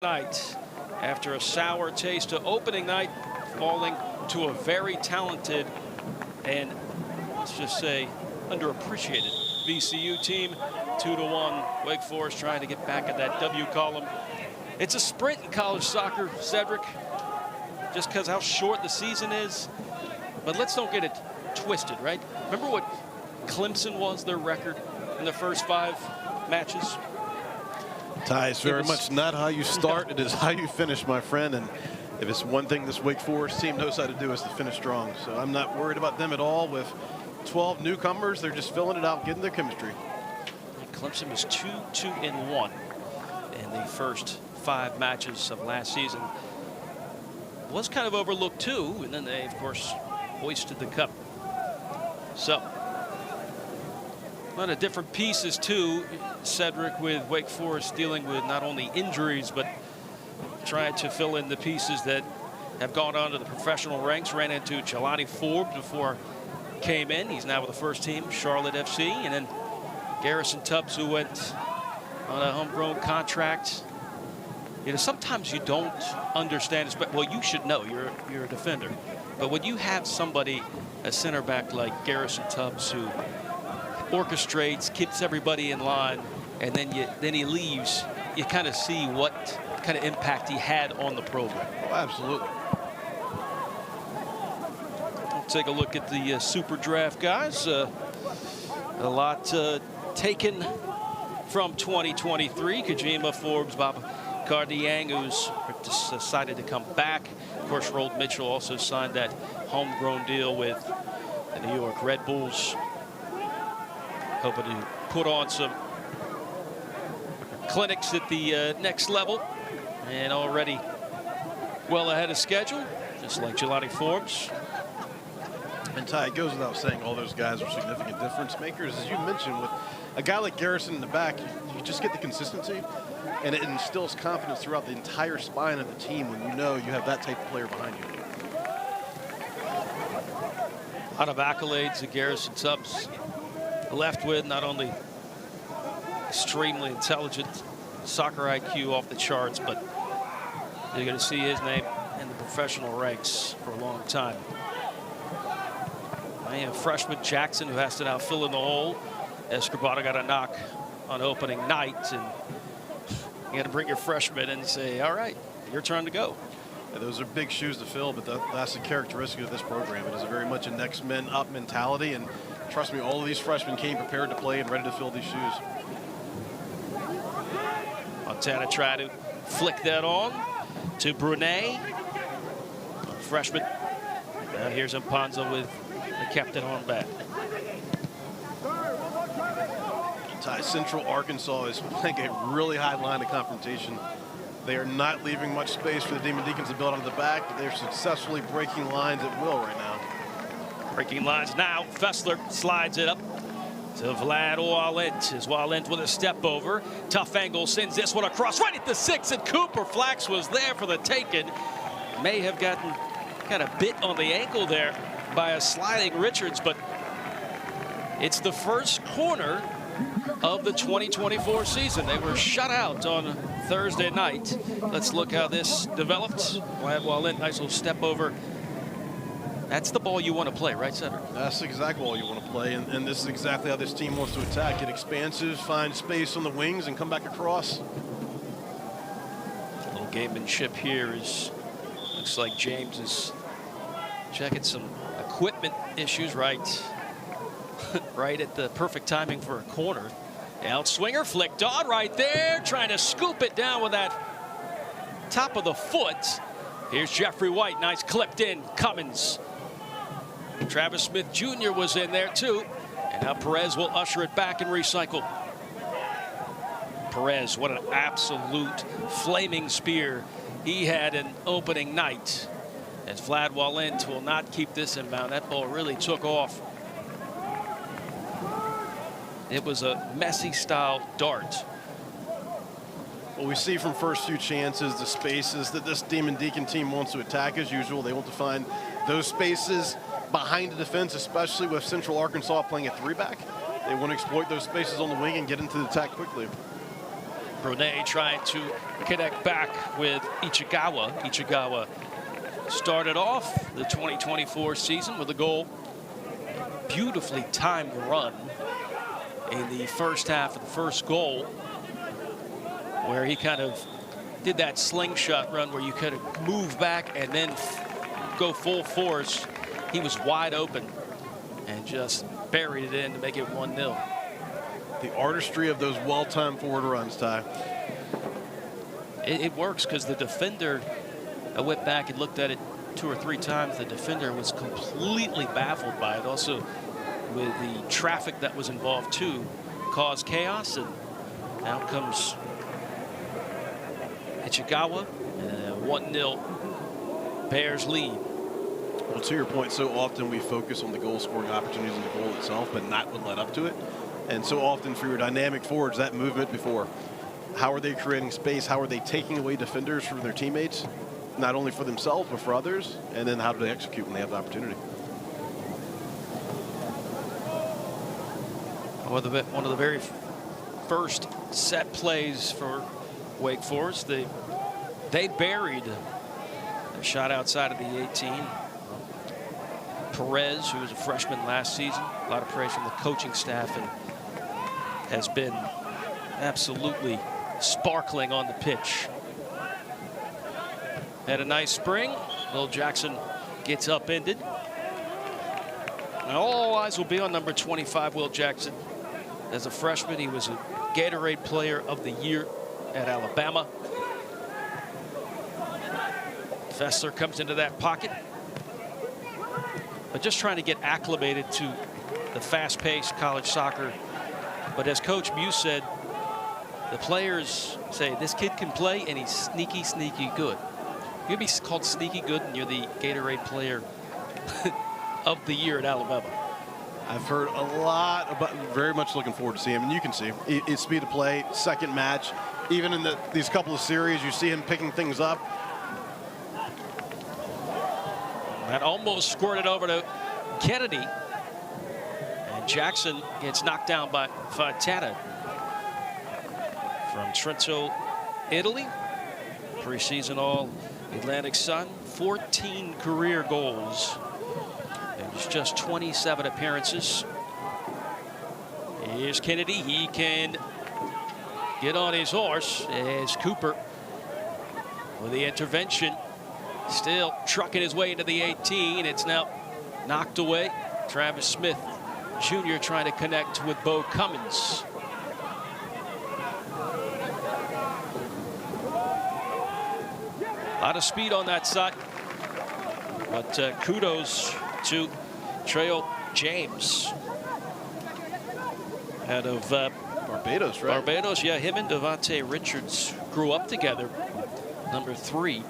night after a sour taste to opening night, falling to a very talented and, let's just say, underappreciated VCU team. 2-1. Wake Forest trying to get back at that W column. It's a sprint in college soccer, Cedric, just because how short the season is. But let's don't get it twisted, right? Remember what Clemson was, their record in the first 5 matches? Ty, it's very much not how you start, it is how you finish, my friend. And if it's one thing this Wake Forest team knows how to do is to finish strong. So I'm not worried about them at all. With 12 newcomers, they're just filling it out, getting their chemistry. Clemson was 2-2-1 in the first 5 matches of last season. Was kind of overlooked too, and then they, of course, hoisted the cup. So, a lot of different pieces too, Cedric, with Wake Forest dealing with not only injuries, but trying to fill in the pieces that have gone on to the professional ranks. Ran into Jelani Forbes before came in. He's now with the first team, Charlotte FC. And then Garrison Tubbs, who went on a homegrown contract. You know, sometimes you don't understand, well, you should know, you're a defender. But when you have somebody, a center back like Garrison Tubbs, who orchestrates, keeps everybody in line, and then he leaves, you kind of see what kind of impact he had on the program. Oh, absolutely. We'll take a look at the Super Draft guys. A lot taken from 2023. Kojima, Forbes, Bob Cardiang, who's decided to come back. Of course, Rold Mitchell also signed that homegrown deal with the New York Red Bulls. Hoping to put on some clinics at the next level, and already well ahead of schedule, just like Jelani Forbes. And Ty, it goes without saying all those guys are significant difference makers. As you mentioned, with a guy like Garrison in the back, you just get the consistency, and it instills confidence throughout the entire spine of the team when you know you have that type of player behind you. A lot of accolades that Garrison Tubbs left with, not only extremely intelligent, soccer IQ off the charts, but you're going to see his name in the professional ranks for a long time. I have freshman Jackson, who has to now fill in the hole. Escobar got a knock on opening night, and you got to bring your freshman and say, all right, your turn to go. Yeah, those are big shoes to fill, but that's the characteristic of this program. It is very much a next men up mentality, and trust me, all of these freshmen came prepared to play and ready to fill these shoes. Montana tried to flick that on to Brunet, freshman. Now here's Mpanza with the captain on back. Central Arkansas is playing a really high line of confrontation. They are not leaving much space for the Demon Deacons to build on the back, but they're successfully breaking lines at will right now. Breaking lines now. Fessler slides it up to Vlad Walent. As Walent with a step over. Tough angle, sends this one across right at the 6, and Cooper Flax was there for the taken. May have gotten kind of bit on the ankle there by a sliding Richards, but it's the first corner of the 2024 season. They were shut out on Thursday night. Let's look how this developed. Vlad Walent, nice little step over. That's the ball you want to play, right, Cedric? That's the exact ball you want to play, and this is exactly how this team wants to attack. Get expansive, find space on the wings, and come back across. A little gamemanship here is, looks like James is checking some equipment issues, right? Right at the perfect timing for a corner. Outswinger flicked on right there, trying to scoop it down with that top of the foot. Here's Jeffrey White, nice clipped in. Cummins. Travis Smith Jr. was in there too. And now Perez will usher it back and recycle. Perez, what an absolute flaming spear he had in opening night. As Vlad Walent will not keep this inbound. That ball really took off. It was a Messi style dart. Well, we see from first few chances the spaces that this Demon Deacon team wants to attack as usual. They want to find those spaces behind the defense, especially with Central Arkansas playing a 3-back. They want to exploit those spaces on the wing and get into the attack quickly. Brunei trying to connect back with Ichigawa. Ichigawa started off the 2024 season with a goal. Beautifully timed run in the first half of the first goal, where he kind of did that slingshot run where you could move back and then go full force. He was wide open and just buried it in to make it 1-0. The artistry of those well-timed forward runs, Ty. It works because the defender, I went back and looked at it 2 or 3 times. The defender was completely baffled by it. Also, with the traffic that was involved too, caused chaos, and now comes Ichigawa, and a 1-0 Bears lead. Well, to your point, so often we focus on the goal-scoring opportunities in the goal itself, but not what led up to it. And so often for your dynamic forwards, that movement before, how are they creating space? How are they taking away defenders from their teammates, not only for themselves, but for others? And then how do they execute when they have the opportunity? One of the very first set plays for Wake Forest, they buried a shot outside of the 18. Perez, who was a freshman last season, a lot of praise from the coaching staff, and has been absolutely sparkling on the pitch. Had a nice spring. Will Jackson gets upended. Now all eyes will be on number 25, Will Jackson. As a freshman, he was a Gatorade Player of the Year at Alabama. Fessler comes into that pocket, but just trying to get acclimated to the fast-paced college soccer. But as Coach Muse said, the players say this kid can play and he's sneaky, sneaky good. You'll be called sneaky good and you're the Gatorade Player of the Year at Alabama. I've heard a lot about, very much looking forward to seeing him, and you can see his speed of play, second match. Even in these couple of series, you see him picking things up. That almost squirted over to Kennedy. And Jackson gets knocked down by Fontana from Trento, Italy. Preseason All-Atlantic Sun, 14 career goals. And just 27 appearances. Here's Kennedy. He can get on his horse as Cooper with the intervention. Still trucking his way into the 18. It's now knocked away. Travis Smith Jr. trying to connect with Bo Cummins. A lot of speed on that side. But kudos to Trail James out of Barbados, right? Barbados, yeah. Him and Devontae Richards grew up together. Number 3.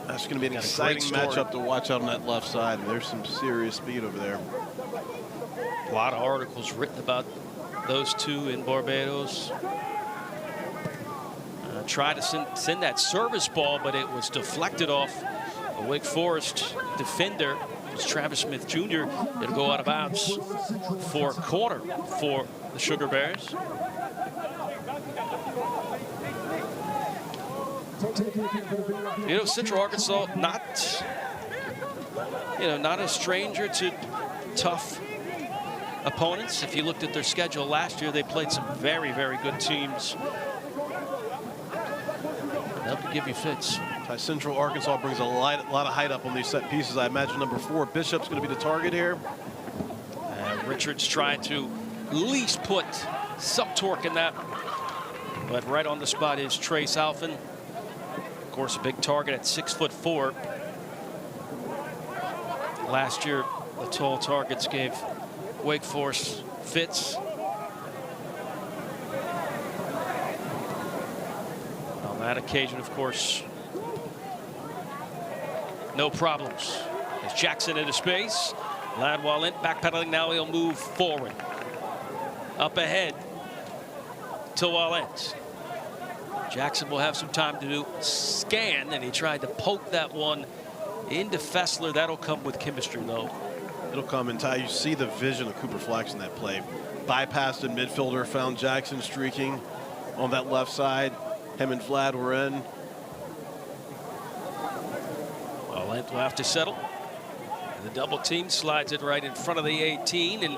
That's going to be an exciting matchup to watch out on that left side. There's some serious speed over there. A lot of articles written about those two in Barbados. Tried to send that service ball, but it was deflected off a Wake Forest defender. It was Travis Smith Jr. It'll go out of bounds for a corner for the Sugar Bears. You know, Central Arkansas, not a stranger to tough opponents. If you looked at their schedule last year, they played some very, very good teams. They'll give you fits. Central Arkansas brings a lot of height up on these set pieces. I imagine number 4, Bishop's going to be the target here. Richards trying to at least put some torque in that. But right on the spot is Trace Alphen. Of course, a big target at 6'4". Last year, the tall targets gave Wake Forest fits. On that occasion, of course, no problems. As Jackson into space, Ladwall in, backpedaling. Now he'll move forward. Up ahead to Wallent. Jackson will have some time to do scan, and he tried to poke that one into Fessler. That'll come with chemistry, though. It'll come in time. You see the vision of Cooper Flax in that play. Bypassed in midfielder, found Jackson streaking on that left side. Him and Vlad were in. Well, Lent will have to settle. And the double team slides it right in front of the 18, and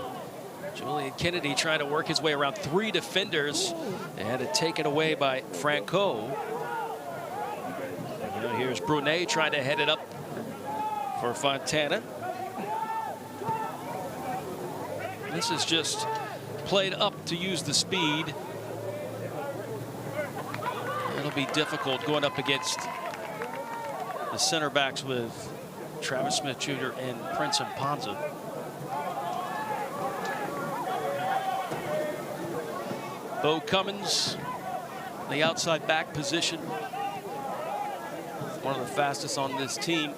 Julian Kennedy trying to work his way around 3 defenders. They had it taken away by Franco. And now here's Brunet trying to head it up for Fontana. This is just played up to use the speed. It'll be difficult going up against the center backs with Travis Smith Jr. and Prince Mpanza. Bo Cummins, the outside back position. One of the fastest on this team.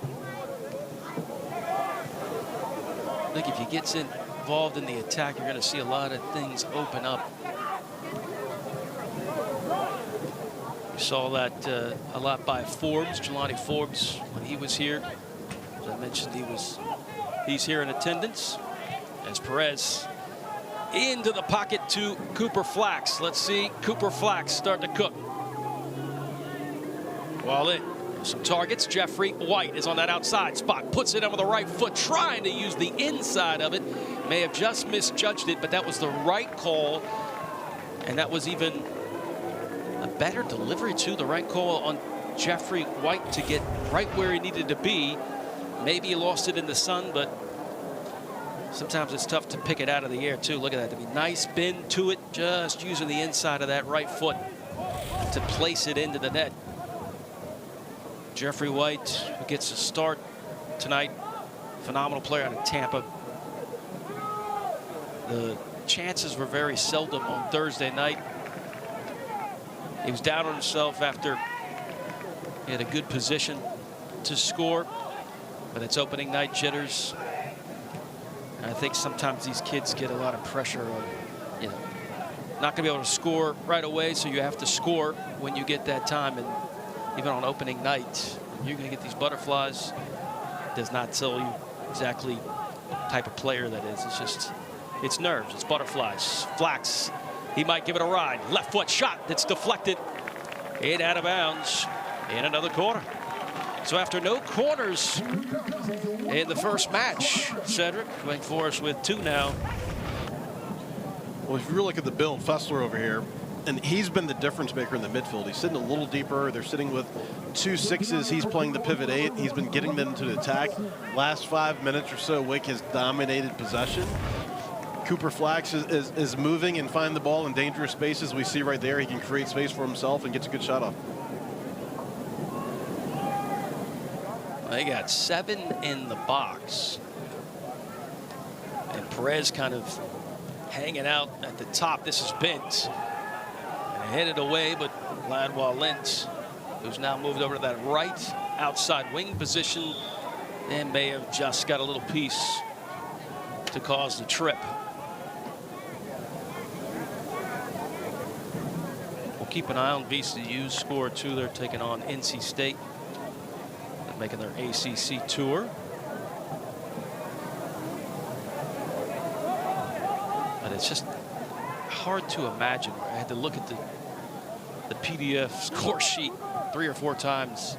I think if he gets involved in the attack, you're going to see a lot of things open up. We saw that a lot by Forbes, Jelani Forbes, when he was here. As I mentioned, he's here in attendance. As Perez into the pocket to Cooper Flax. Let's see Cooper Flax start to cook. While in, some targets. Jeffrey White is on that outside spot. Puts it on with the right foot, trying to use the inside of it. May have just misjudged it, but that was the right call. And that was even a better delivery too. The right call on Jeffrey White to get right where he needed to be. Maybe he lost it in the sun, but sometimes it's tough to pick it out of the air too. Look at that. To be nice bend to it, just using the inside of that right foot to place it into the net. Jeffrey White, who gets a start tonight, phenomenal player out of Tampa. The chances were very seldom on Thursday night. He was down on himself after he had a good position to score, but it's opening night jitters. And I think sometimes these kids get a lot of pressure of, you know, not going to be able to score right away, so you have to score when you get that time. And even on opening night, you're going to get these butterflies. It does not tell you exactly what type of player that is. It's just, it's nerves, it's butterflies. Flax, he might give it a ride. Left foot shot that's deflected. In out of bounds in another corner. So after no corners in the first match, Cedric, Wake Forest with 2 now. Well, if you look at the build, Fessler over here, and he's been the difference maker in the midfield. He's sitting a little deeper. They're sitting with 2 6s. He's playing the pivot 8. He's been getting them to the attack. Last 5 minutes or so, Wake has dominated possession. Cooper Flax is moving and finding the ball in dangerous spaces. We see right there he can create space for himself and gets a good shot off. They got 7 in the box. And Perez kind of hanging out at the top. This is bent. And headed away, but Ladwa Lent, who's now moved over to that right outside wing position, and may have just got a little piece to cause the trip. We'll keep an eye on VCU's score too. They're taking on NC State. They're making their ACC tour. But it's just hard to imagine. I had to look at the PDF score sheet 3 or 4 times.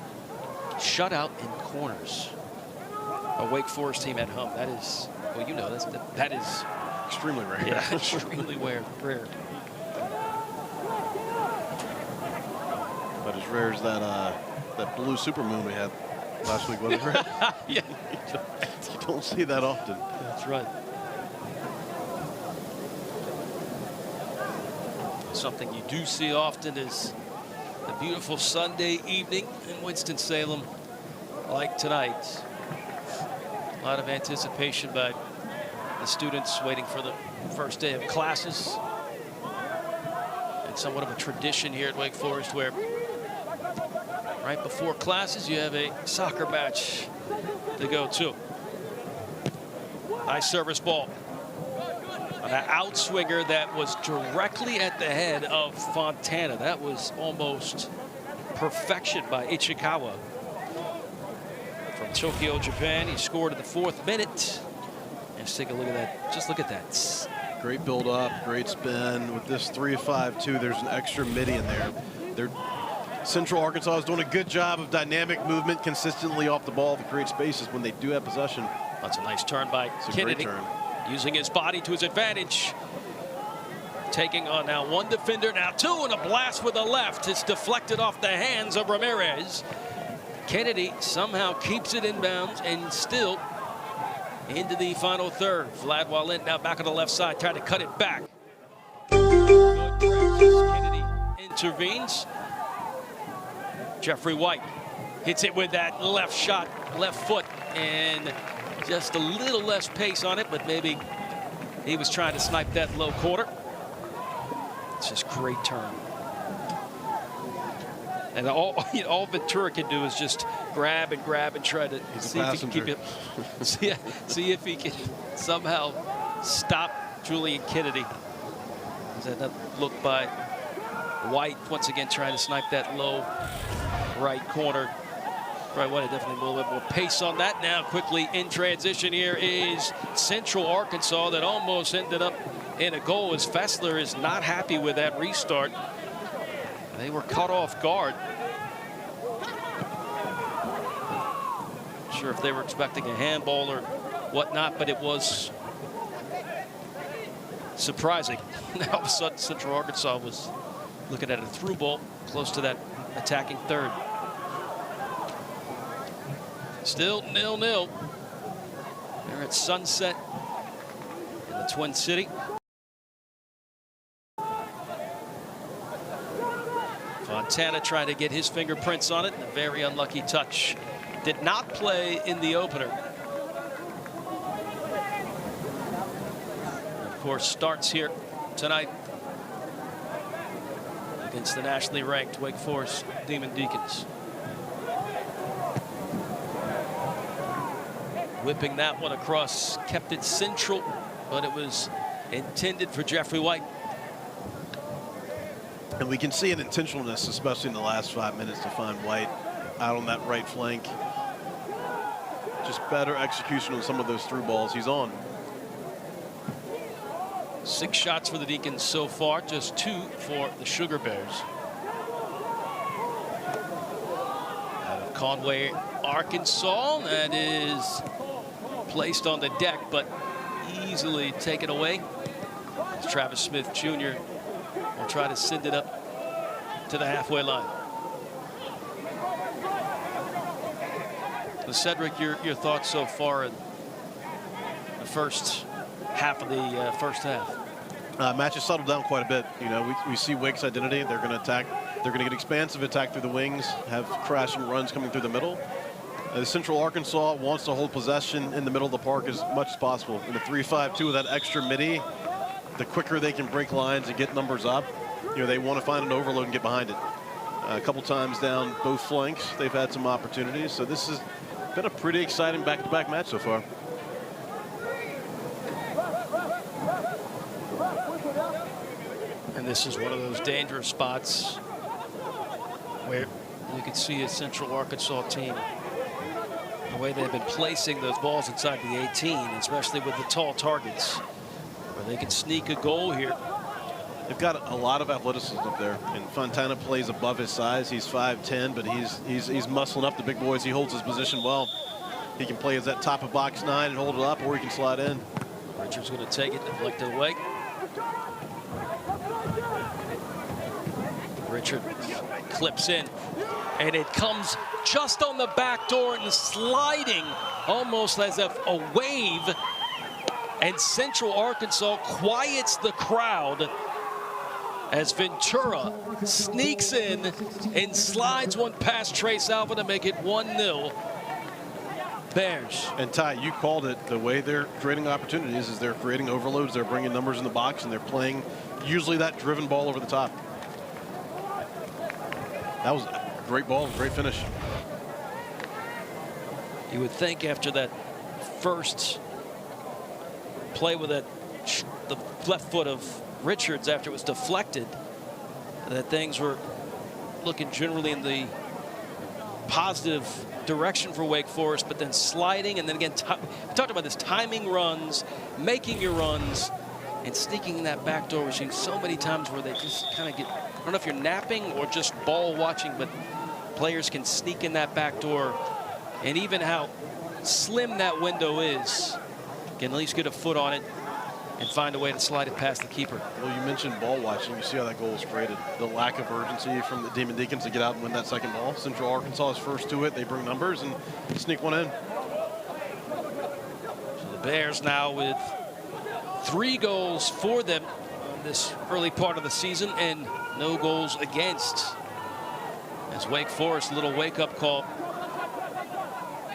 Shutout in corners. A Wake Forest team at home. That is, well, you know, that is extremely rare. Yeah, extremely rare. But as rare as that blue supermoon we had last week, wasn't it? Yeah. You don't see that often. That's right. Something you do see often is a beautiful Sunday evening in Winston-Salem like tonight. A lot of anticipation by the students waiting for the first day of classes. It's somewhat of a tradition here at Wake Forest where right before classes you have a soccer match to go to. Nice service ball. An outswinger that was directly at the head of Fontana. That was almost perfection by Ichikawa. From Tokyo, Japan, he scored in the 4th minute. And just take a look at that. Just look at that Great build up, great spin. With this 3-5-2, there's an extra midi in there. Central Arkansas is doing a good job of dynamic movement consistently off the ball to create spaces when they do have possession. That's a nice turn by Kennedy. Great turn. Using his body to his advantage. Taking on now one defender, now two, and a blast with the left. It's deflected off the hands of Ramirez. Kennedy somehow keeps it inbounds and still into the final third. Vlad Walin now back on the left side, trying to cut it back. Good pressure. Kennedy intervenes. Jeffrey White hits it with that left shot, left foot, and just a little less pace on it, but maybe he was trying to snipe that low corner. It's just great turn. And all Ventura can do is just grab and try to see if he can keep it. see if he can somehow stop Julian Kennedy. That look by White once again trying to snipe that low right corner. Right, want to definitely a little bit more pace on that. Now quickly in transition here is Central Arkansas that almost ended up in a goal as Fessler is not happy with that restart. They were caught off guard. Not sure if they were expecting a handball or whatnot, but it was surprising. Now all of a sudden Central Arkansas was looking at a through ball close to that attacking third. Still 0-0. They're at Sunset in the Twin City. Fontana trying to get his fingerprints on it. A very unlucky touch. Did not play in the opener. And of course, starts here tonight against the nationally ranked Wake Forest Demon Deacons. Whipping that one across, kept it central, but it was intended for Jeffrey White. And we can see an intentionalness, especially in the last 5 minutes, to find White out on that right flank. Just better execution on some of those through balls he's on. 6 shots for the Deacons so far, just 2 for the Sugar Bears. Out of Conway, Arkansas, that is placed on the deck, but easily taken away. Travis Smith Jr. will try to send it up to the halfway line. So Cedric, your thoughts so far in the first half of the first half? Match has settled down quite a bit. You know, we see Wake's identity. They're going to attack. They're going to get expansive attack through the wings, have crashing runs coming through the middle. Central Arkansas wants to hold possession in the middle of the park as much as possible. In the 3-5-2 with that extra midi, the quicker they can break lines and get numbers up, you know, they want to find an overload and get behind it. A couple times down both flanks, they've had some opportunities. So this has been a pretty exciting back-to-back match so far. And this is one of those dangerous spots where you can see a Central Arkansas team, the way they've been placing those balls inside the 18, especially with the tall targets, where they can sneak a goal here. They've got a lot of athleticism up there, and Fontana plays above his size. He's 5'10", but he's muscling up the big boys. He holds his position well. He can play as that top of box 9 and hold it up, or he can slide in. Richards going to take it, deflect it away. Richard clips in, and it comes just on the back door and sliding almost as if a wave, and Central Arkansas quiets the crowd as Ventura sneaks in and slides one past Trace Alva to make it 1-0 Bears. And Ty, you called it. The way they're creating opportunities is they're creating overloads, they're bringing numbers in the box, and they're playing usually that driven ball over the top. That was a great ball, great finish. You would think after that first play with the left foot of Richards after it was deflected, that things were looking generally in the positive direction for Wake Forest, but then sliding, and then again, we talked about this, timing runs, making your runs, and sneaking in that back door. We've seen so many times where they just kind of get, I don't know if you're napping or just ball watching, but players can sneak in that back door. And even how slim that window is, can at least get a foot on it and find a way to slide it past the keeper. Well, you mentioned ball watching. You see how that goal was created. The lack of urgency from the Deacons to get out and win that second ball. Central Arkansas is first to it. They bring numbers and sneak one in. So the Bears now with 3 goals for them on this early part of the season and no goals against. As Wake Forest, a little wake-up call.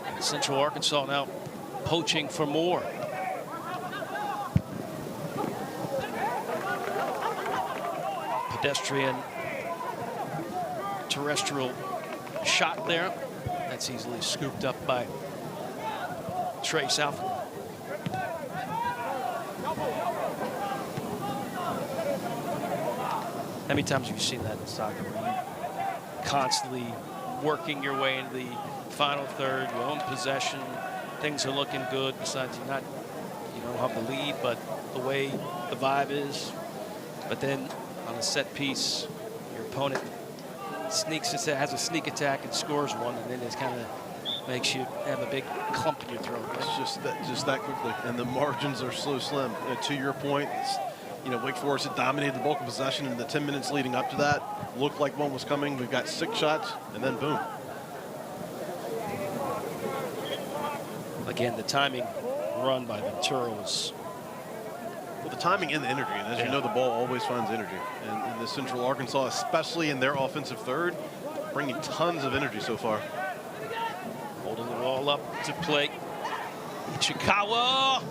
And Central Arkansas now poaching for more. Pedestrian terrestrial shot there. That's easily scooped up by Trey Southwood. How many times have you seen that in soccer? Constantly working your way into the final third, you own possession, things are looking good. Besides, you don't have the lead, but the way the vibe is. But then on a set piece, your opponent has a sneak attack and scores one, and then it kind of makes you have a big clump in your throat. It's just that quickly, and the margins are so slim. To your point, Wake Forest had dominated the bulk of possession in the 10 minutes leading up to that. Looked like one was coming. We've got 6 shots, and then boom. Again, the timing run by Ventura was... Well, the timing and the energy, and as you know, the ball always finds energy. And in the Central Arkansas, especially in their offensive third, bringing tons of energy so far. Holding the ball up to play. Ichikawa.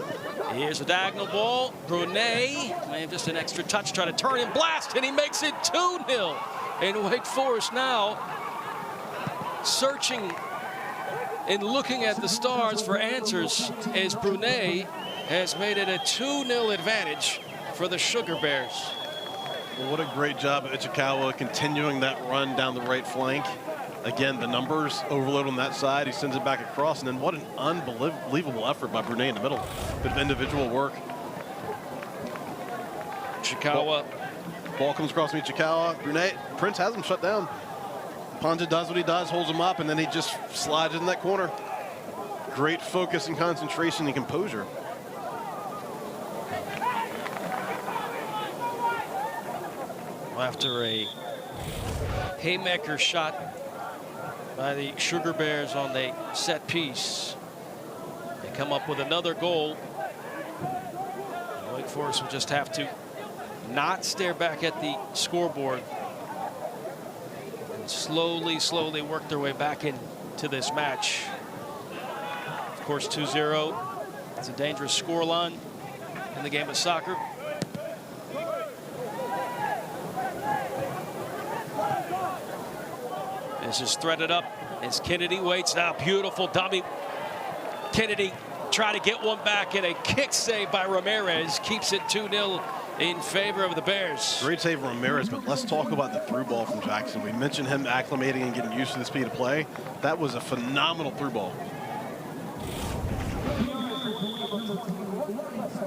Here's a diagonal ball. Brunet may have just an extra touch, try to turn and blast, and he makes it 2-0. And Wake Forest now searching and looking at the stars for answers as Brunet has made it a 2-0 advantage for the Sugar Bears. Well, what a great job of Ichikawa continuing that run down the right flank. Again, the numbers overload on that side. He sends it back across, and then what an unbelievable effort by Brunet in the middle. Bit of individual work. Ichikawa. Ball comes across from Ichikawa. Brunet, Prince has him shut down. Ponta does what he does, holds him up, and then he just slides in that corner. Great focus and concentration and composure. After a haymaker shot by the Sugar Bears on the set piece, they come up with another goal. And Wake Forest will just have to not stare back at the scoreboard and slowly work their way back into this match. Of course, 2-0. It's a dangerous scoreline in the game of soccer. This is threaded up as Kennedy waits now. Beautiful dummy. Kennedy trying to get one back, and a kick save by Ramirez keeps it 2-0 in favor of the Bears. Great save Ramirez, but let's talk about the through ball from Jackson. We mentioned him acclimating and getting used to the speed of play. That was a phenomenal through ball.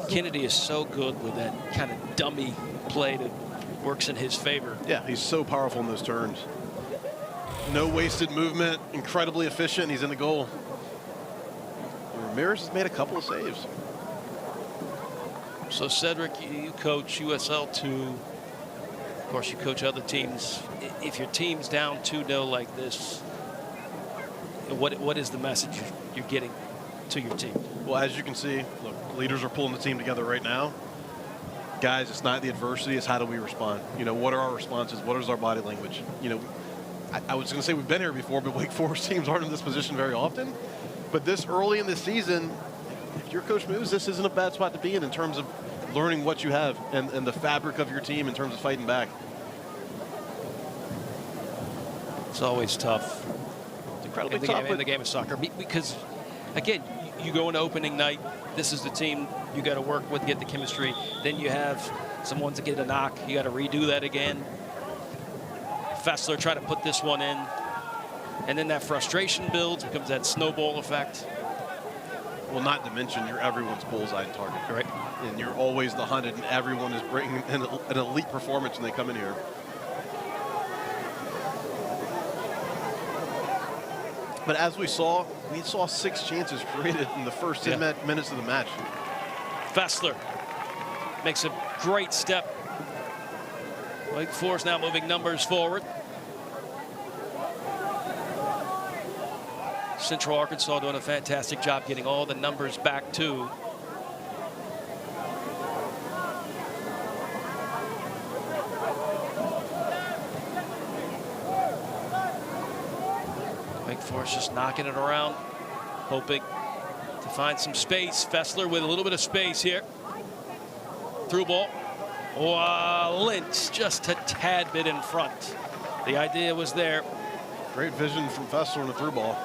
Kennedy is so good with that kind of dummy play that works in his favor. Yeah, he's so powerful in those turns. No wasted movement, incredibly efficient. He's in the goal. Ramirez has made a couple of saves. So Cedric, you coach USL 2. Of course, you coach other teams. If your team's down 2-0 like this, what is the message you're getting to your team? Well, as you can see, look, leaders are pulling the team together right now. Guys, it's not the adversity, it's how do we respond? What are our responses? What is our body language? I was going to say we've been here before, but Wake Forest teams aren't in this position very often. But this early in the season, if your coach moves, this isn't a bad spot to be in terms of learning what you have and the fabric of your team in terms of fighting back. It's always tough. It's incredibly tough in the game of soccer because, again, you go into opening night. This is the team you got to work with, get the chemistry. Then you have some ones that get a knock. You got to redo that again. Fessler try to put this one in, and then that frustration builds, becomes that snowball effect. Well, not to mention you're everyone's bullseye target. Right. and you're always the hunted, and everyone is bringing an elite performance when they come in here. But as we saw 6 chances created in the first 10 minutes of the match. Fessler makes a great step. Wake Forest now moving numbers forward. Central Arkansas doing a fantastic job getting all the numbers back too. Wake Forest just knocking it around, hoping to find some space. Fessler with a little bit of space here. Through ball. Lynch just a tad bit in front. The idea was there. Great vision from Fessler on the through ball.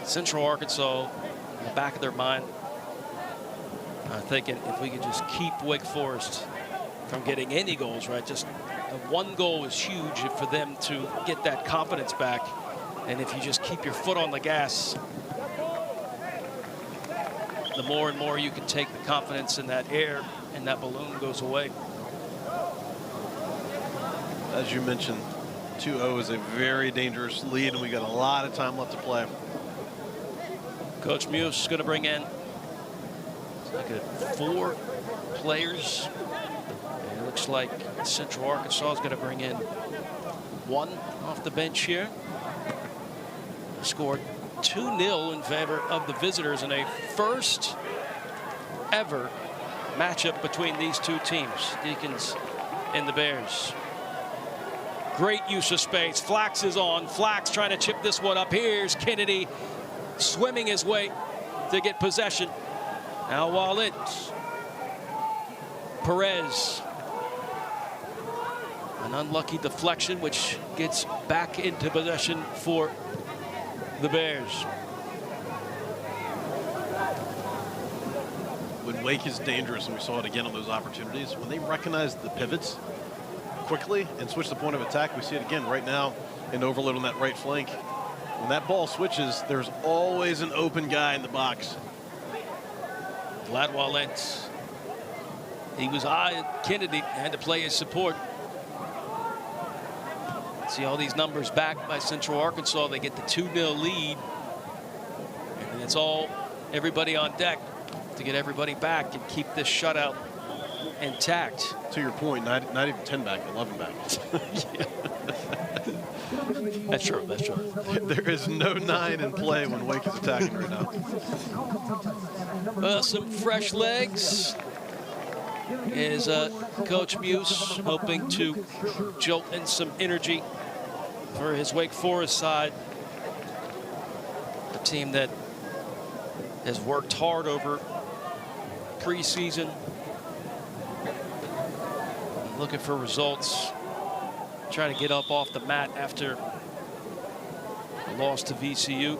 Central Arkansas, in the back of their mind, thinking if we could just keep Wake Forest from getting any goals, right? Just one goal is huge for them to get that confidence back. And if you just keep your foot on the gas, the more and more you can take the confidence in that air, and that balloon goes away. As you mentioned, 2-0 is a very dangerous lead, and we got a lot of time left to play. Coach Muse is going to bring in like 4 players. And it looks like Central Arkansas is going to bring in 1 off the bench here. Scored 2-0 in favor of the visitors in a first ever matchup between these 2 teams, Deacons and the Bears. Great use of space. Flax is on. Flax trying to chip this one up. Here's Kennedy swimming his way to get possession. Now Wallet. Perez. An unlucky deflection, which gets back into possession for the Bears. When Wake is dangerous, and we saw it again on those opportunities, when they recognize the pivots quickly and switch the point of attack, we see it again right now in overload on that right flank. When that ball switches, there's always an open guy in the box. Glad Wallet. He was Kennedy had to play his support. See all these numbers back by Central Arkansas. They get the 2-0 lead. And it's all everybody on deck to get everybody back and keep this shutout intact. To your point, not even 10 back, 11 back. That's true, that's true. There is no 9 in play when Wake is attacking right now. Some fresh legs is Coach Muse hoping to jolt in some energy for his Wake Forest side. A team that has worked hard over preseason, looking for results, trying to get up off the mat after a loss to VCU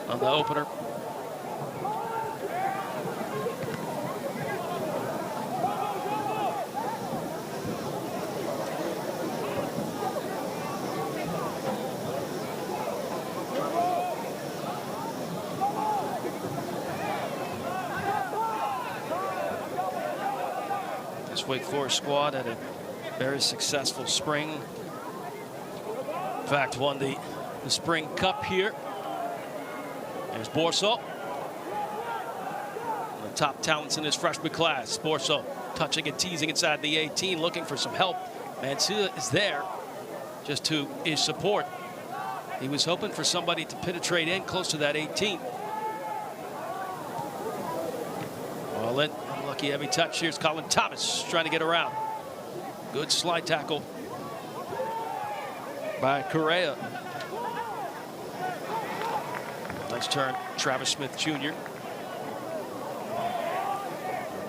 on the opener. Wake Forest squad had a very successful spring. In fact, won the Spring Cup here. There's Borso, one of the top talents in his freshman class. Borso touching and teasing inside the 18, looking for some help. Mansilla is there just to his support. He was hoping for somebody to penetrate in close to that 18. Well, unlucky heavy touch. Here's Colin Thomas trying to get around. Good slide tackle by Correa. Nice turn, Travis Smith Jr.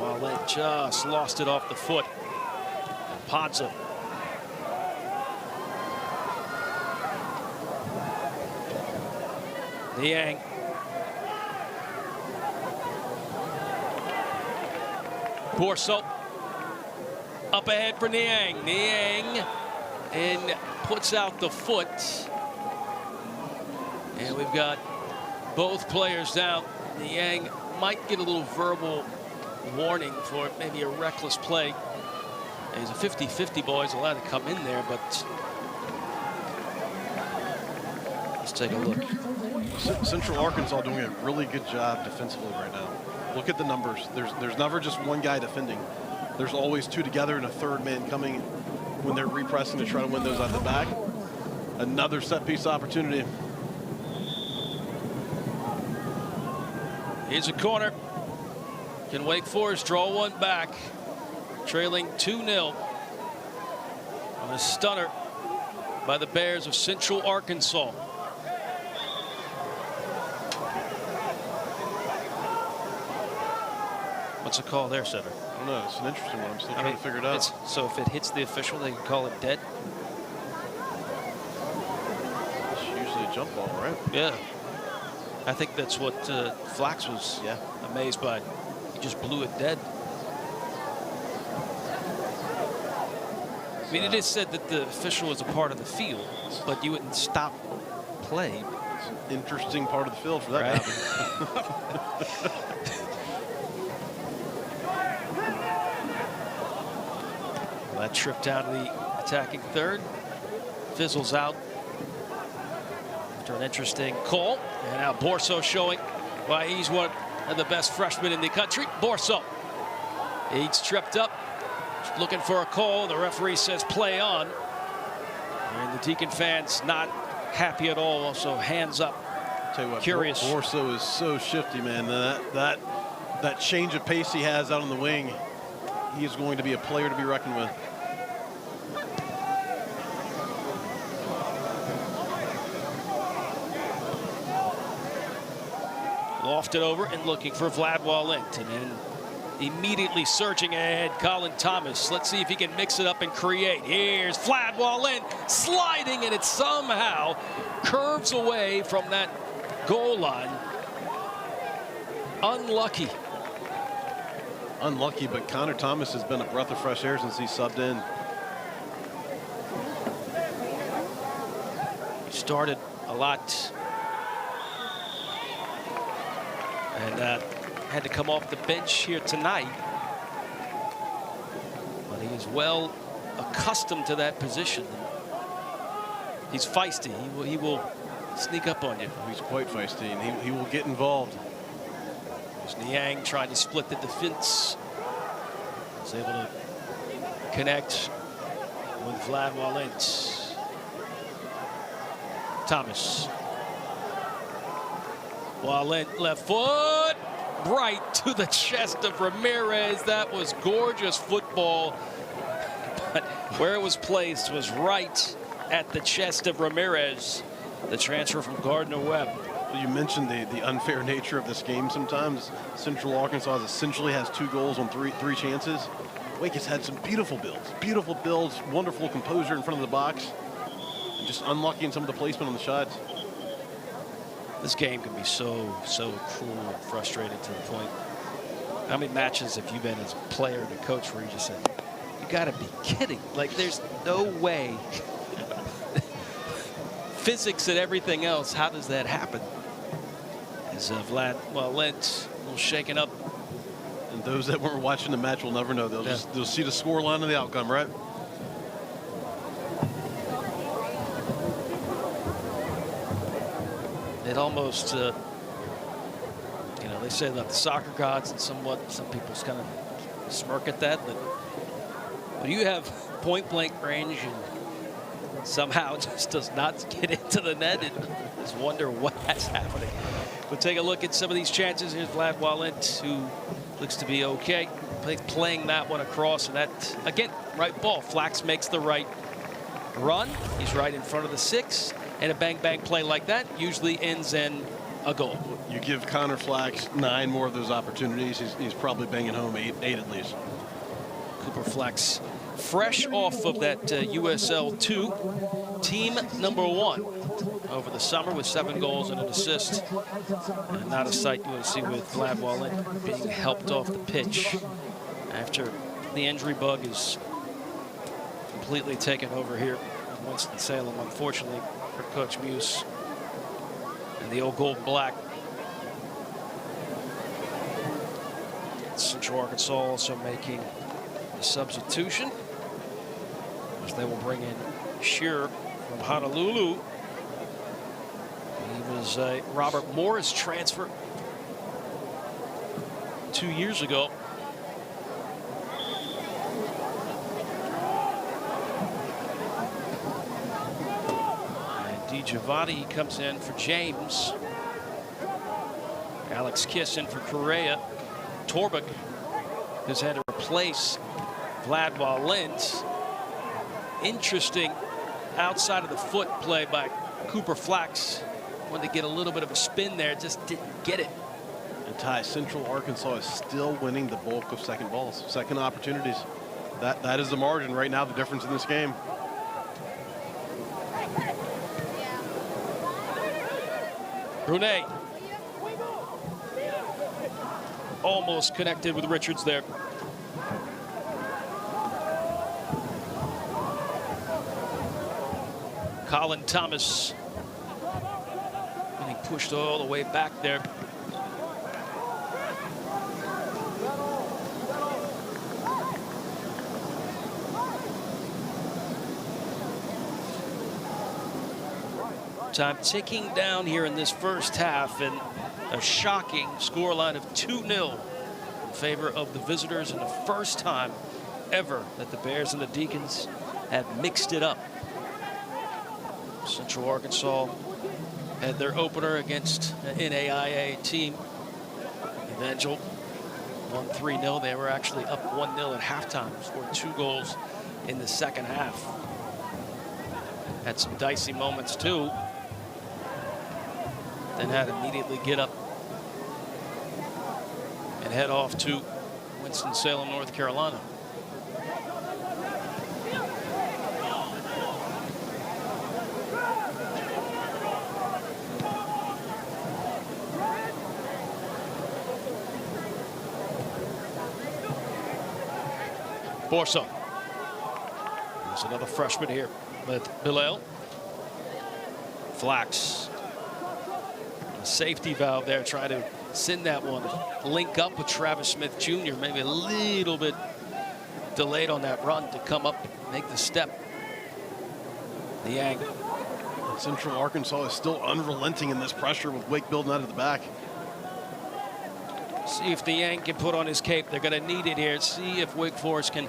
Wallet just lost it off the foot. Ponza. Niang. Borso up ahead for Niang. Niang and puts out the foot. And we've got both players down. Niang might get a little verbal warning for maybe a reckless play. He's a 50-50 ball. He's allowed to come in there, but let's take a look. Central Arkansas doing a really good job defensively right now. Look at the numbers. There's never just one guy defending. There's always two together and a third man coming when they're repressing to try to win those out the back. Another set piece opportunity. Here's a corner. Can Wake Forest draw one back? Trailing 2-0 on a stunner by the Bears of Central Arkansas. What's the call there, Cedric? I don't know. It's an interesting one. I'm still trying to figure it out. So if it hits the official, they can call it dead? It's usually a jump ball, right? Yeah. I think that's what Flax was amazed by. He just blew it dead. I mean, it is said that the official is a part of the field, but you wouldn't stop play. It's an interesting part of the field for that to happen. That trip down to the attacking third fizzles out after an interesting call. And now Borso showing why he's one of the best freshmen in the country. Borso, he's tripped up, looking for a call. The referee says play on. And the Deacon fans not happy at all. Also hands up. Tell you what, Curious. Borso is so shifty, man. That change of pace he has out on the wing, he is going to be a player to be reckoned with. Lofted over and looking for Vlad Walent, and then immediately surging ahead, Colin Thomas. Let's see if he can mix it up and create. Here's Vlad Walent sliding, and it somehow curves away from that goal line. Unlucky. Unlucky, but Connor Thomas has been a breath of fresh air since he subbed in. He started a lot and had to come off the bench here tonight. But he is well accustomed to that position. He's feisty. He will sneak up on you. He's quite feisty, and he will get involved. There's Niang trying to split the defense. Was able to connect with Vlad Walent. Thomas. Walent left foot, right to the chest of Ramirez. That was gorgeous football, but where it was placed was right at the chest of Ramirez, the transfer from Gardner-Webb. Well, you mentioned the unfair nature of this game sometimes. Central Arkansas essentially has 2 goals on three chances. Wake has had some beautiful builds, wonderful composure in front of the box, and just unlucky in some of the placement on the shots. This game can be so cruel and frustrating to the point. How many matches have you been as a player and a coach where you just said, you gotta be kidding. Like, there's no way. Physics and everything else, how does that happen? As Vlad Walent a little shaken up. And those that weren't watching the match will never know. They'll see the score line and the outcome, right? It almost, you know, they say that the soccer gods and some people kind of smirk at that, but when you have point blank range and somehow it just does not get into the net, and just wonder what's happening. We'll take a look at some of these chances. Here's Vlad Walent, who looks to be okay, playing that one across, and that, again, right ball. Flax makes the right run. He's right in front of the 6. And a bang-bang play like that usually ends in a goal. You give Connor Flax 9 more of those opportunities, he's probably banging home 8 at least. Cooper Flax, fresh off of that USL 2, team #1 over the summer with 7 goals and an assist. And not a sight you want to see with Vlad Walent being helped off the pitch after the injury bug is completely taken over here in Winston-Salem, unfortunately, for Coach Muse. and the old gold and black. Central Arkansas also making a substitution, as they will bring in Shearer from Honolulu. He was a Robert Morris transfer 2 years ago. And DiGiovanni comes in for James. Alex Kiss in for Correa. Torbeck has had to replace Vladwal Lentz. Interesting outside of the foot play by Cooper Flax. Wanted to get a little bit of a spin there, just didn't get it. And Ty, Central Arkansas is still winning the bulk of second balls, second opportunities. That is the margin right now, the difference in this game. Brunet almost connected with Richards there. Colin Thomas getting pushed all the way back there. Time ticking down here in this first half, and a shocking scoreline of 2-0 in favor of the visitors, and the first time ever that the Bears and the Deacons have mixed it up. Central Arkansas had their opener against an NAIA team, Evangel, won 3-0. They were actually up 1-0 at halftime, scored 2 goals in the second half. Had some dicey moments too. Then had to immediately get up and head off to Winston-Salem, North Carolina. Borso. There's another freshman here with Bilal. Flax. Safety valve there, trying to send that one, link up with Travis Smith Jr. Maybe a little bit delayed on that run to come up, make the step. The Yang. Central Arkansas is still unrelenting in this pressure with Wake building out of the back. See if the Yang can put on his cape. They're going to need it here. See if Wake Forest can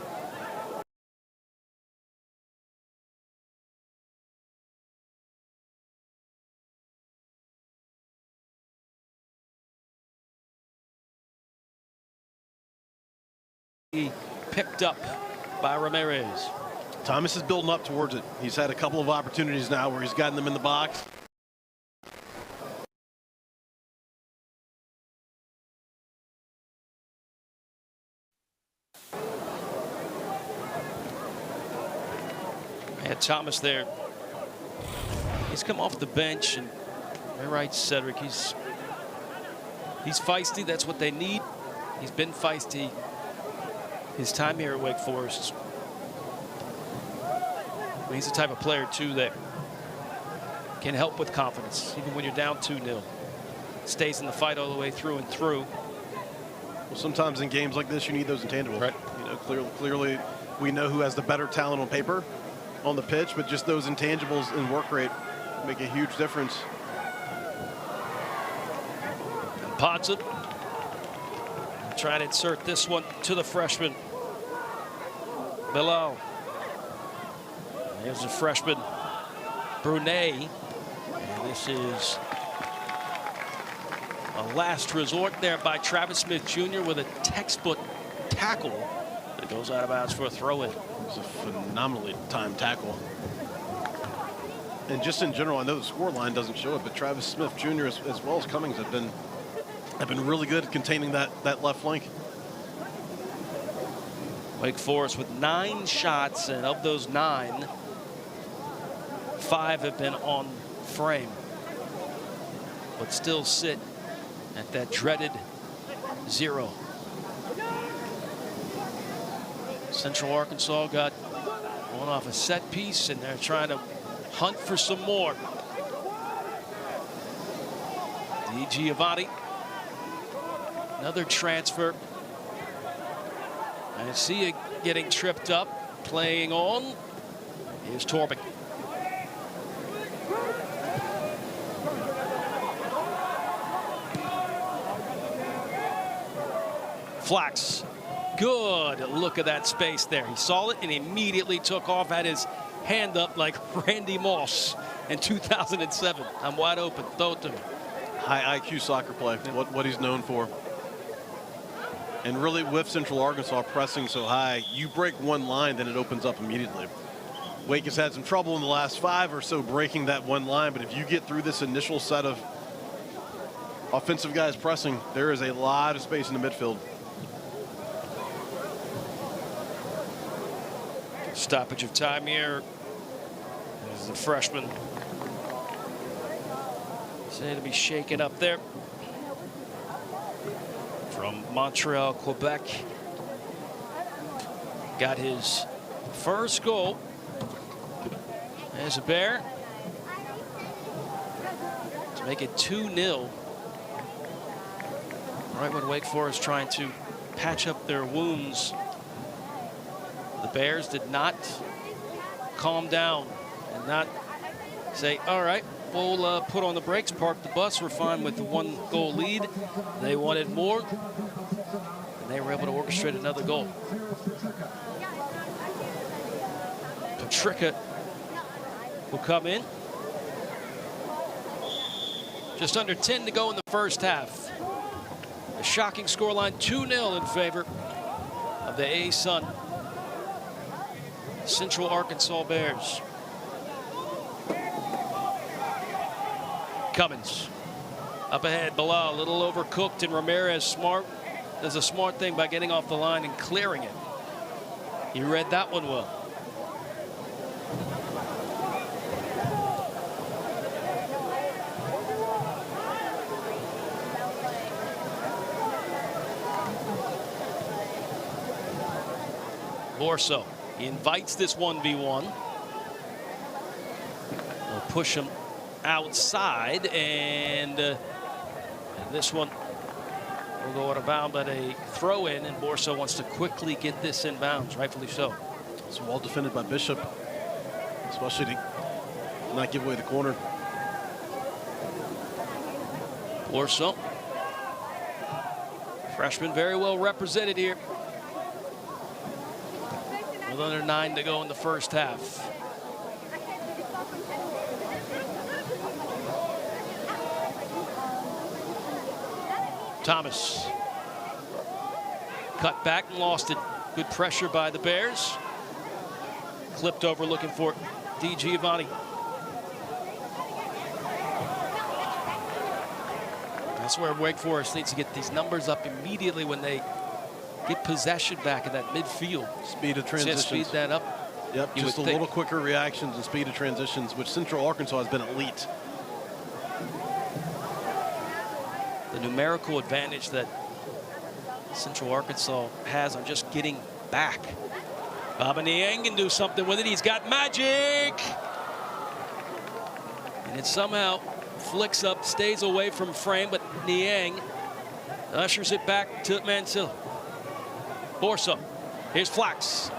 picked up by Ramirez. Thomas is building up towards it. He's had a couple of opportunities now where he's gotten them in the box. Had Thomas there. He's come off the bench, and you're right, Cedric. He's feisty. That's what they need. He's been feisty his time here at Wake Forest. But he's the type of player, too, that can help with confidence, even when you're down 2-0. Stays in the fight all the way through and through. Well, sometimes in games like this, you need those intangibles. Right. You know, clearly, we know who has the better talent on paper, on the pitch, but just those intangibles and work rate make a huge difference. Podson trying to insert this one to the freshman. Below. Here's the freshman, Brunet. And this is a last resort there by Travis Smith Jr. with a textbook tackle that goes out of bounds for a throw-in. It was a phenomenally timed tackle. And just in general, I know the score line doesn't show it, but Travis Smith Jr. as well as Cummings have been really good at containing that left flank. Wake Forest with 9 shots, and of those 9, 5 have been on frame, but still sit at that dreaded 0. Central Arkansas got one off a set piece, and they're trying to hunt for some more. Giovanni. Another transfer. And Sia getting tripped up, playing on. Here's Torbeck. Flax. Good look at that space there. He saw it and immediately took off, had his hand up like Randy Moss in 2007. I'm wide open. Throw it to me. High IQ soccer play, what he's known for. And really, with Central Arkansas pressing so high, you break one line, then it opens up immediately. Wake has had some trouble in the last 5 or so breaking that one line, but if you get through this initial set of offensive guys pressing, there is a lot of space in the midfield. Stoppage of time here. There's the freshman. Said to be shaken up there. From Montreal, Quebec. Got his first goal. There's a bear. To make it 2-0. Right when Wake Forest trying to patch up their wounds. The Bears did not calm down and not say, all right, we'll put on the brakes, park the bus. We're fine with the 1-goal lead. They wanted more, and they were able to orchestrate another goal. Patricia will come in. Just under 10 to go in the first half. A shocking scoreline, 2-0 in favor of the A-Sun. Central Arkansas Bears. Cummins up ahead. Bilal a little overcooked, and Ramirez does a smart thing by getting off the line and clearing it. He read that one well. Borso. He invites this 1v1. They'll push him outside, and this one will go out of bounds at a throw in, and Borso wants to quickly get this in bounds, rightfully so. It's well defended by Bishop, especially to not give away the corner. Borso. Freshman very well represented here. With under 9 to go in the first half. Thomas. Cut back and lost it. Good pressure by the Bears. Clipped over looking for Giovanni. That's where Wake Forest needs to get these numbers up immediately when they get possession back in that midfield. Speed of transitions. Speed that up. Yep, just a little quicker reactions and speed of transitions, which Central Arkansas has been elite. The numerical advantage that Central Arkansas has on just getting back. Baba Niang can do something with it. He's got magic. And it somehow flicks up, stays away from frame, but Niang ushers it back to Mansell. Borso. Here's Flax.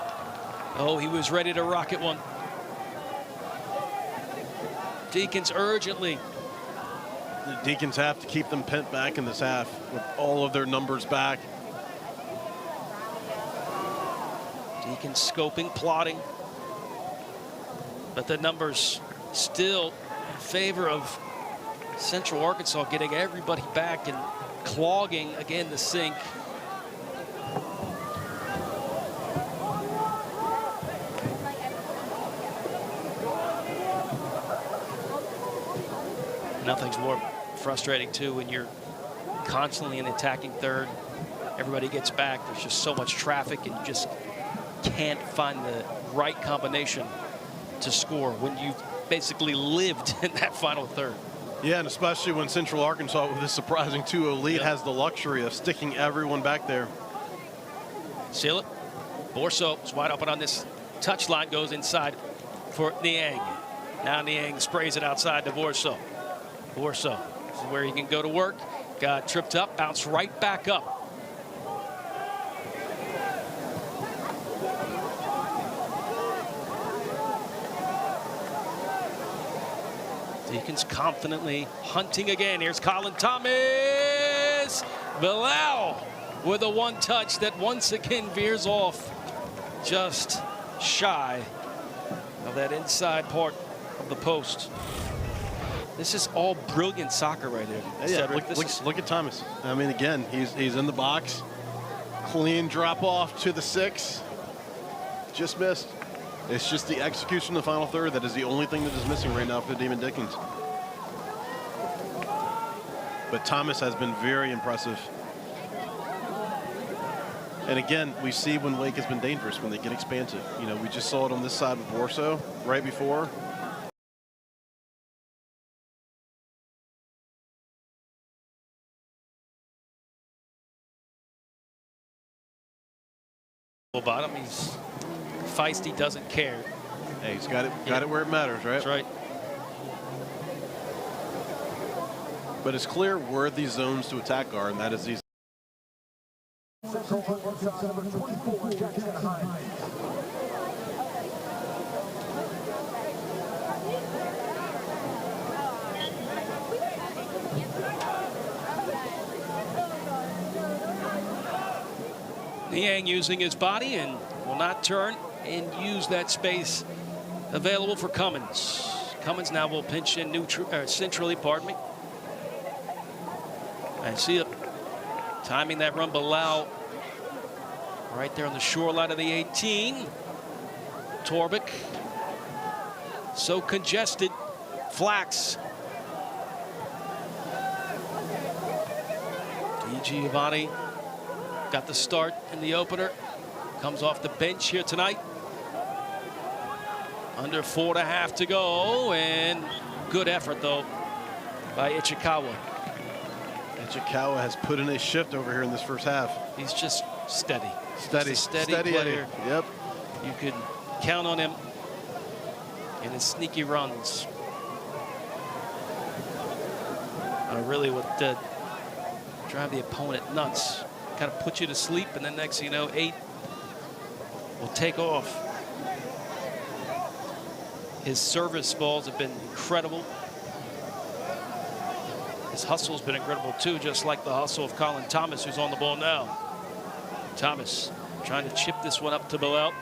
Oh, he was ready to rocket one. Deacons urgently. The Deacons have to keep them pent back in this half with all of their numbers back. Deacons scoping, plotting. But the numbers still in favor of Central Arkansas, getting everybody back and clogging again the sink. Nothing's more frustrating too when you're constantly in attacking third. Everybody gets back. There's just so much traffic, and you just can't find the right combination to score when you've basically lived in that final third. Yeah, and especially when Central Arkansas, with this surprising 2-0 lead, has the luxury of sticking everyone back there. Seal it. Borso is wide open on this touchline, goes inside for Niang. Now Niang sprays it outside to Borso. Borso This is where he can go to work. Got tripped up, bounced right back up. Deacons confidently hunting again. Here's Colin Thomas. Bilal with a one touch that once again veers off just shy of that inside part of the post. This is all brilliant soccer right here. Yeah, look at Thomas. I mean, again, he's in the box. Clean drop off to the 6. Just missed. It's just the execution in the final third that is the only thing that is missing right now for the Demon Deacons. But Thomas has been very impressive. And again, we see when Wake has been dangerous, when they get expansive. You know, we just saw it on this side with Borso right before. Bottom, he's feisty, doesn't care. Hey, he's got it where it matters, right? That's right. But it's clear where these zones to attack are, and that is these. Niang using his body and will not turn and use that space available for Cummins. Cummins now will pinch in centrally, pardon me. And see it timing that run. Bilal right there on the shoreline of the 18. Torbeck so congested. Flax. Giovanni got the start in the opener. Comes off the bench here tonight. Under 4.5 to go, and good effort though by Ichikawa. Ichikawa has put in a shift over here in this first half. He's just steady. Steady player. Yep. You can count on him in his sneaky runs. Really would drive the opponent nuts. Kind of put you to sleep, and then next thing you know, 8 will take off. His service balls have been incredible. His hustle's been incredible too, just like the hustle of Colin Thomas, who's on the ball now. Thomas trying to chip this one up to Bilal.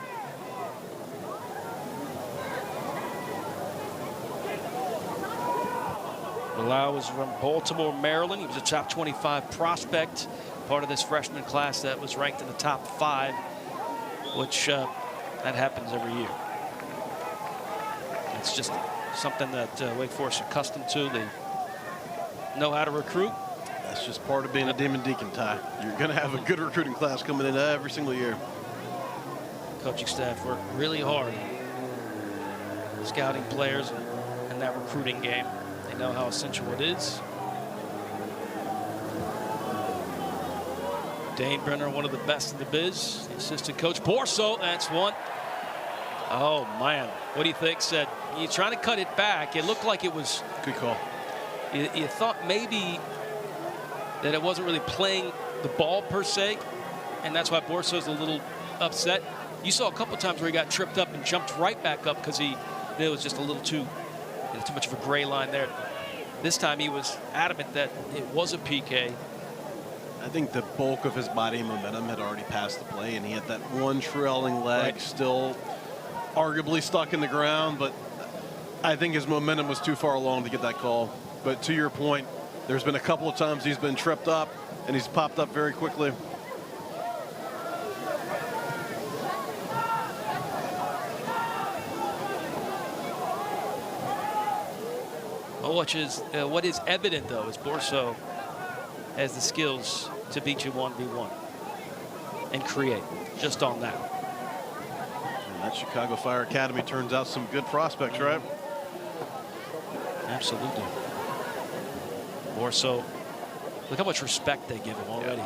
Bilal was from Baltimore, Maryland. He was a top 25 prospect, part of this freshman class that was ranked in the top 5, which that happens every year. It's just something that Wake Forest is accustomed to. They know how to recruit. That's just part of being a Demon Deacon, Ty. You're going to have a good recruiting class coming in every single year. Coaching staff work really hard scouting players and that recruiting game. They know how essential it is. Dane Brenner, one of the best in the biz. The assistant coach. Borso, that's one. Oh, man. What do you think? Said, you're trying to cut it back. It looked like it was. Good call. You thought maybe that it wasn't really playing the ball per se, and that's why Borso's a little upset. You saw a couple times where he got tripped up and jumped right back up because it was just a little too much of a gray line there. This time he was adamant that it was a PK. I think the bulk of his body momentum had already passed the play, and he had that one trailing leg still arguably stuck in the ground, but I think his momentum was too far along to get that call. But to your point, there's been a couple of times he's been tripped up, and he's popped up very quickly. Well, what is evident, though, is Borso has the skills to beat you 1v1 and create just on that. And that Chicago Fire Academy turns out some good prospects, right? Absolutely. Borso, look how much respect they give him already.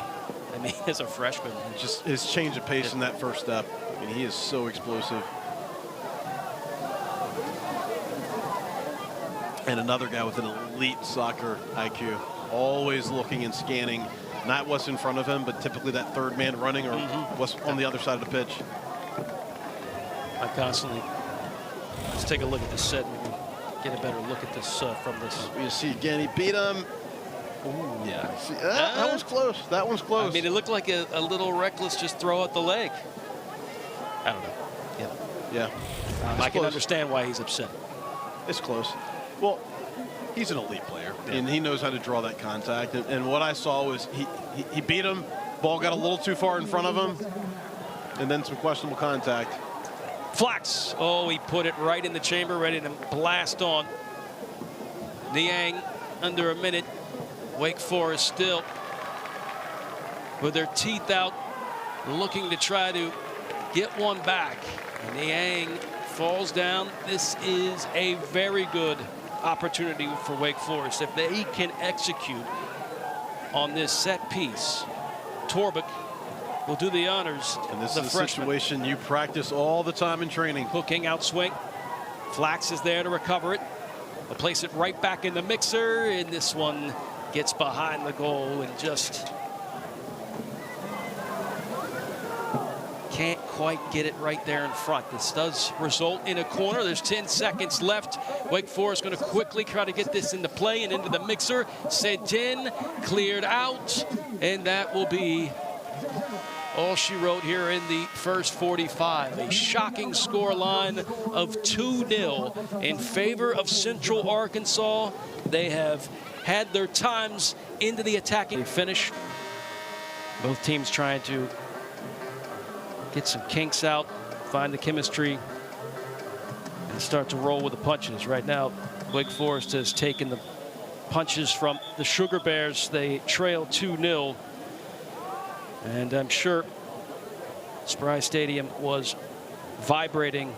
I mean, as a freshman. Just his change of pace in that first step. I mean, he is so explosive. And another guy with an elite soccer IQ, always looking and scanning, not what's in front of him, but typically that third man running or what's on the other side of the pitch. I constantly, let's take a look at this set and get a better look at this from this. You see again, he beat him. Ooh. Yeah. See, that one's close. That one's close. I mean, it looked like a little reckless just throw out the leg. I don't know. Yeah. I can understand why he's upset. It's close. Well, he's an elite player, and he knows how to draw that contact. And what I saw was he beat him. Ball got a little too far in front of him, and then some questionable contact. Flax. Oh, he put it right in the chamber, ready to blast on. Niang under a minute. Wake Forest still with their teeth out, looking to try to get one back. And Niang falls down. This is a very good opportunity for Wake Forest. If they can execute on this set piece, Torbeck will do the honors. And this is a situation you practice all the time in training. Hooking out swing. Flax is there to recover it. They'll place it right back in the mixer, and this one gets behind the goal and just can't quite get it right there in front. This does result in a corner. There's 10 seconds left. Wake Forest going to quickly try to get this into play and into the mixer. Sent in, cleared out, and that will be all she wrote here in the first 45. A shocking score line of 2-0 in favor of Central Arkansas. They have had their times into the attacking finish. Both teams trying to get some kinks out, find the chemistry, and start to roll with the punches. Right now, Wake Forest has taken the punches from the Sugar Bears. They trail 2-0. And I'm sure Spry Stadium was vibrating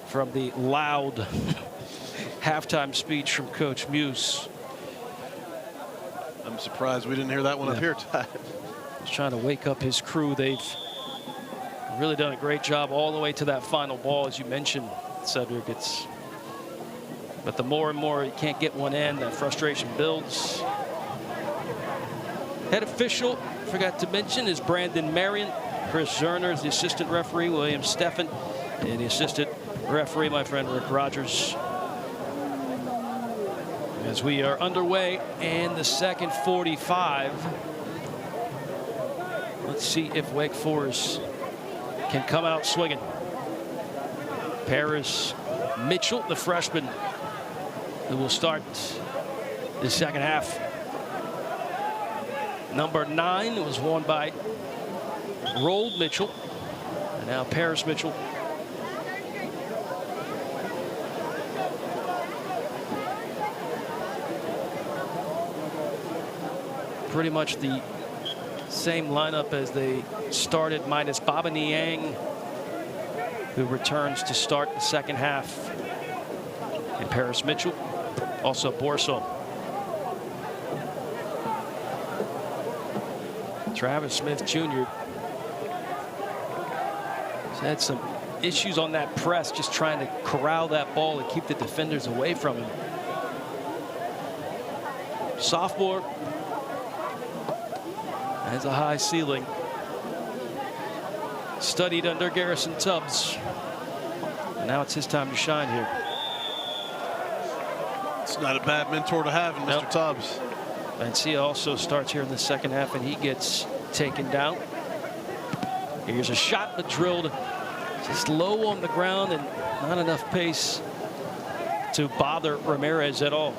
from the loud halftime speech from Coach Muse. I'm surprised we didn't hear that one up here, Ty. He's trying to wake up his crew. They've really done a great job all the way to that final ball, as you mentioned, Cedric. But the more and more you can't get one in, that frustration builds. Head official, forgot to mention, is Brandon Marion. Chris Zerner is the assistant referee, William Steffen, and the assistant referee, my friend Rick Rogers. As we are underway in the second 45. Let's see if Wake Forest can come out swinging. Paris Mitchell, the freshman, who will start the second half. Number 9 was worn by Rold Mitchell, and now Paris Mitchell. Pretty much the same lineup as they started, minus Baba Niang, who returns to start the second half. And Paris Mitchell, also Borso. Travis Smith Jr. has had some issues on that press, just trying to corral that ball and keep the defenders away from him. Sophomore has a high ceiling. Studied under Garrison Tubbs. And now it's his time to shine here. It's not a bad mentor to have in Mr. Tubbs. Mancia also starts here in the second half, and he gets taken down. Here's a shot that drilled just low on the ground and not enough pace to bother Ramirez at all.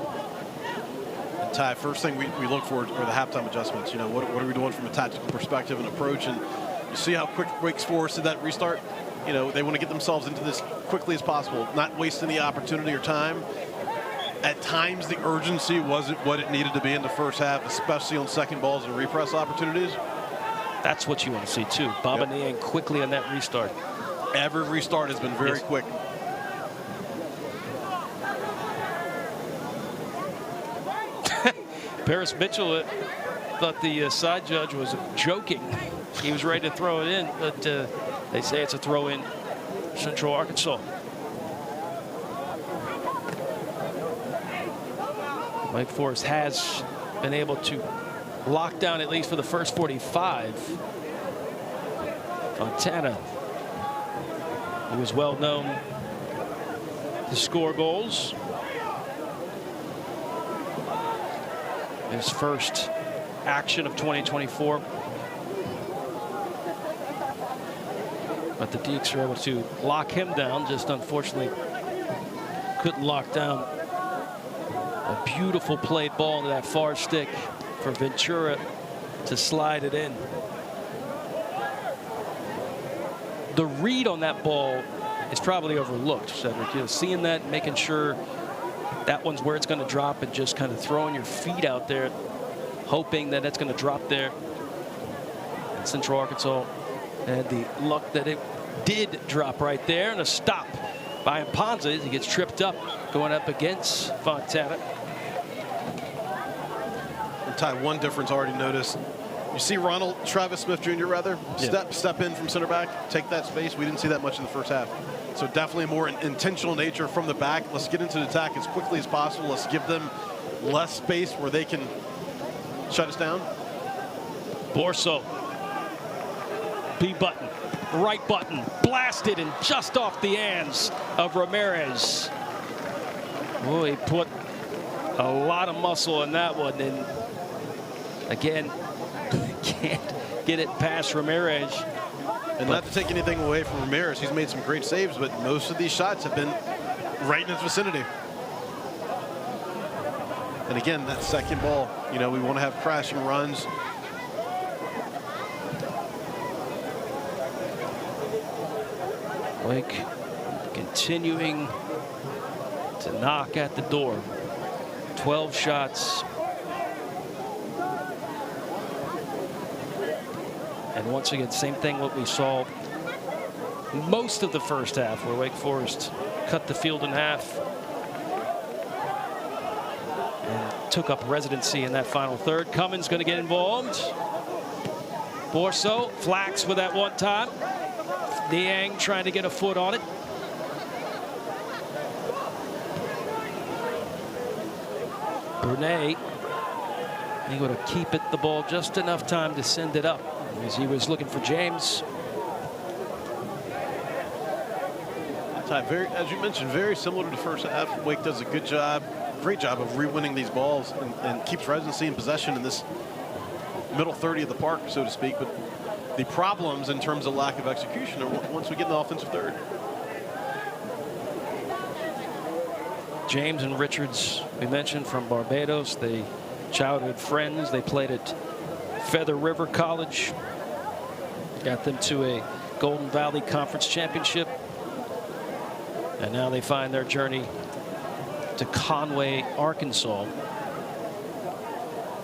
And Ty, first thing we look for are the halftime adjustments. You know, what are we doing from a tactical perspective and approach? And you see how quick Wake Forest did that restart. You know, they want to get themselves into this quickly as possible, not waste any opportunity or time. At times, the urgency wasn't what it needed to be in the first half, especially on second balls and repress opportunities. That's what you want to see, too. Baba Niang quickly on that restart. Every restart has been very quick. Paris Mitchell thought the side judge was joking. He was ready to throw it in, but they say it's a throw in Central Arkansas. Wake Forest has been able to lock down at least for the first 45. Fontana, who is well known to score goals. His first action of 2024. But the Deacs are able to lock him down, just unfortunately couldn't lock down a beautiful played ball into that far stick for Ventura to slide it in. The read on that ball is probably overlooked, Cedric. You know, seeing that, making sure that one's where it's going to drop, and just kind of throwing your feet out there, hoping that it's going to drop there. And Central Arkansas had the luck that it did drop right there, and a stop by Impanza as he gets tripped up going up against Fontana. And Ty, one difference already noticed. You see Travis Smith Jr. rather, step in from center back, take that space. We didn't see that much in the first half. So definitely a more intentional nature from the back. Let's get into the attack as quickly as possible. Let's give them less space where they can shut us down. Borso, B button, right button, blasted and just off the hands of Ramirez. Oh, he put a lot of muscle in that one, and again, can't get it past Ramirez. And not to take anything away from Ramirez, he's made some great saves, but most of these shots have been right in his vicinity. And again, that second ball, you know, we want to have crashing runs. Wake continuing to knock at the door. 12 shots. And once again, same thing what we saw most of the first half, where Wake Forest cut the field in half and took up residency in that final third. Cummins going to get involved. Borso, Flax with that one time. Niang trying to get a foot on it. Brunet able to keep it the ball just enough time to send it up as he was looking for James. As you mentioned, very similar to the first half. Wake does a great job of re-winning these balls and keeps residency and possession in this middle 30 of the park, so to speak. But the problems in terms of lack of execution are once we get in the offensive third. James and Richards, we mentioned, from Barbados. They childhood friends. They played at Feather River College. Got them to a Golden Valley Conference championship. And now they find their journey to Conway, Arkansas.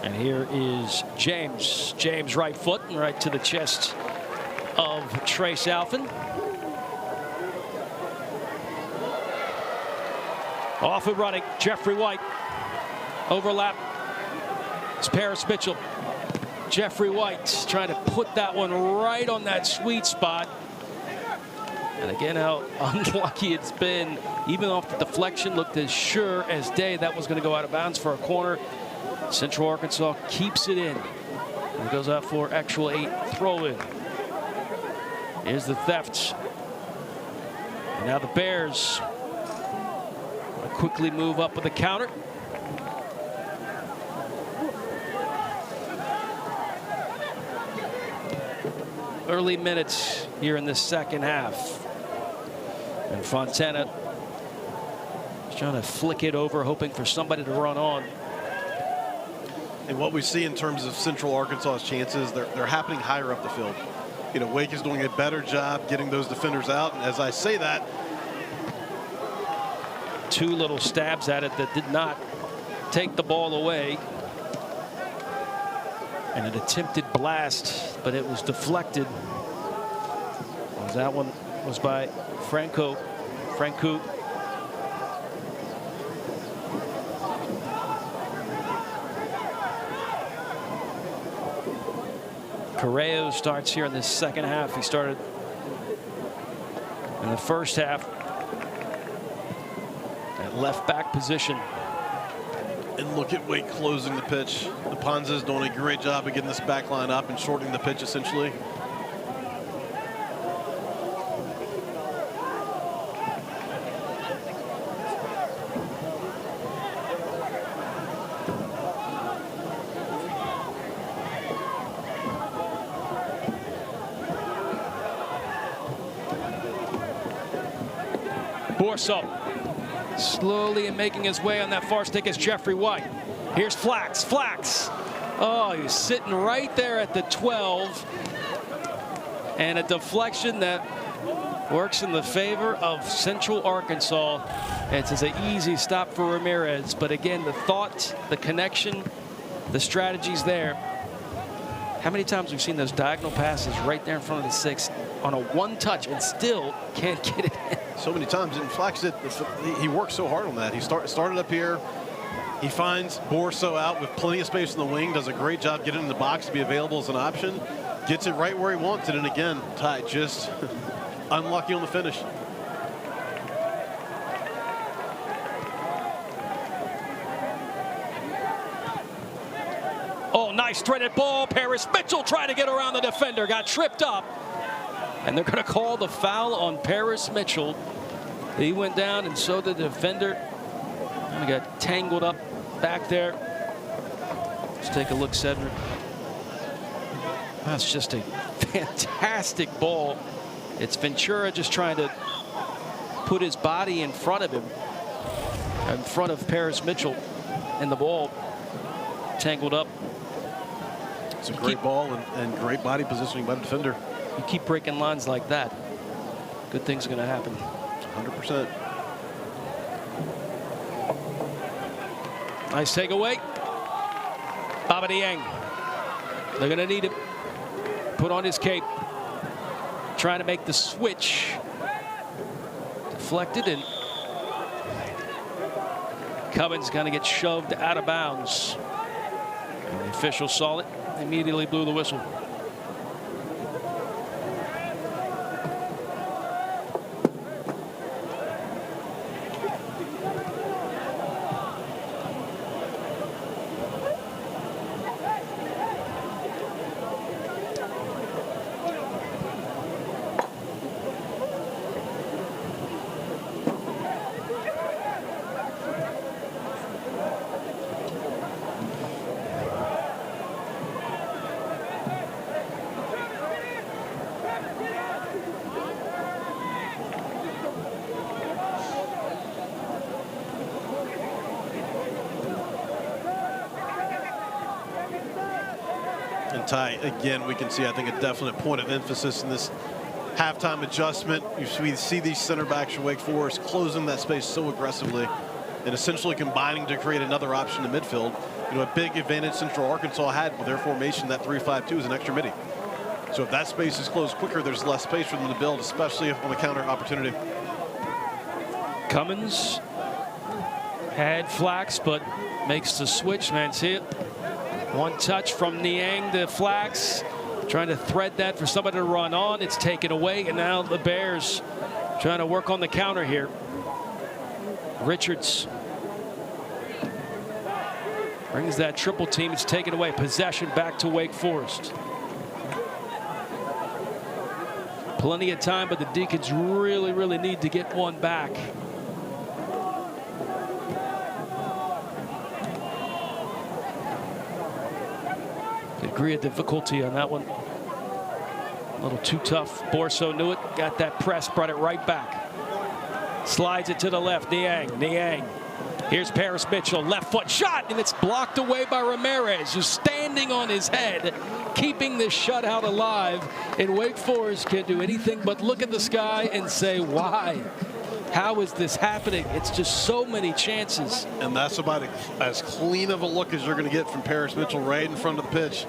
And here is James. James right foot and right to the chest of Trace Alphen. Off and running, Jeffrey White. Overlap. It's Paris Mitchell. Jeffrey White trying to put that one right on that sweet spot. And again, how unlucky it's been. Even off the deflection, looked as sure as day that was going to go out of bounds for a corner. Central Arkansas keeps it in. And goes out for actual 8 throw-in. Here's the theft. And now the Bears quickly move up with a counter. Early minutes here in the second half. And Fontana is trying to flick it over, hoping for somebody to run on. And what we see in terms of Central Arkansas's chances, they're happening higher up the field. You know, Wake is doing a better job getting those defenders out. And as I say that, 2 little stabs at it that did not take the ball away. And an attempted blast, but it was deflected. That one was by Franco. Correo starts here in the second half. He started in the first half at left back position. And look at Wake closing the pitch. The Ponzas doing a great job of getting this back line up and shortening the pitch, essentially. Borso slowly and making his way on that far stick is Jeffrey White. Here's Flax. Flax. Oh, he's sitting right there at the 12. And a deflection that works in the favor of Central Arkansas. It's an easy stop for Ramirez. But again, the thought, the connection, the strategy's there. How many times we've seen those diagonal passes right there in front of the 6 on a one touch and still can't get it in? So many times, and Flax he worked so hard on that. He started up here. He finds Borso out with plenty of space in the wing, does a great job getting in the box to be available as an option, gets it right where he wants it, and again, Ty just unlucky on the finish. Oh, nice threaded ball. Paris Mitchell trying to get around the defender, got tripped up. And they're going to call the foul on Paris Mitchell. He went down, and so did the defender. And he got tangled up back there. Let's take a look, Cedric. That's just a fantastic ball. It's Ventura just trying to put his body in front of him, in front of Paris Mitchell, and the ball tangled up. It's a great ball and great body positioning by the defender. You keep breaking lines like that, good things are going to happen. 100%. Nice takeaway. Baba Dieng. They're going to need him. Put on his cape. Trying to make the switch. Deflected, and Cummins going to get shoved out of bounds. And the official saw it, immediately blew the whistle. And Ty, again, we can see, I think, a definite point of emphasis in this halftime adjustment. We see these center backs for Wake Forest closing that space so aggressively and essentially combining to create another option in midfield. You know, a big advantage Central Arkansas had with their formation, that 3-5-2 is an extra midi. So if that space is closed quicker, there's less space for them to build, especially on the counter opportunity. Cummins had Flax, but makes the switch, man. See it? One touch from Niang to Flax, trying to thread that for somebody to run on. It's taken away, and now the Bears trying to work on the counter here. Richards brings that triple team. It's taken away. Possession back to Wake Forest. Plenty of time, but the Deacons really, really need to get one back. Degree of difficulty on that one. A little too tough. Borso knew it, got that press, brought it right back. Slides it to the left. Niang. Here's Paris Mitchell, left foot shot, and it's blocked away by Ramirez, who's standing on his head, keeping this shutout alive. And Wake Forest can't do anything but look at the sky and say, why? How is this happening? It's just so many chances. And that's about as clean of a look as you're going to get from Paris Mitchell right in front of the pitch.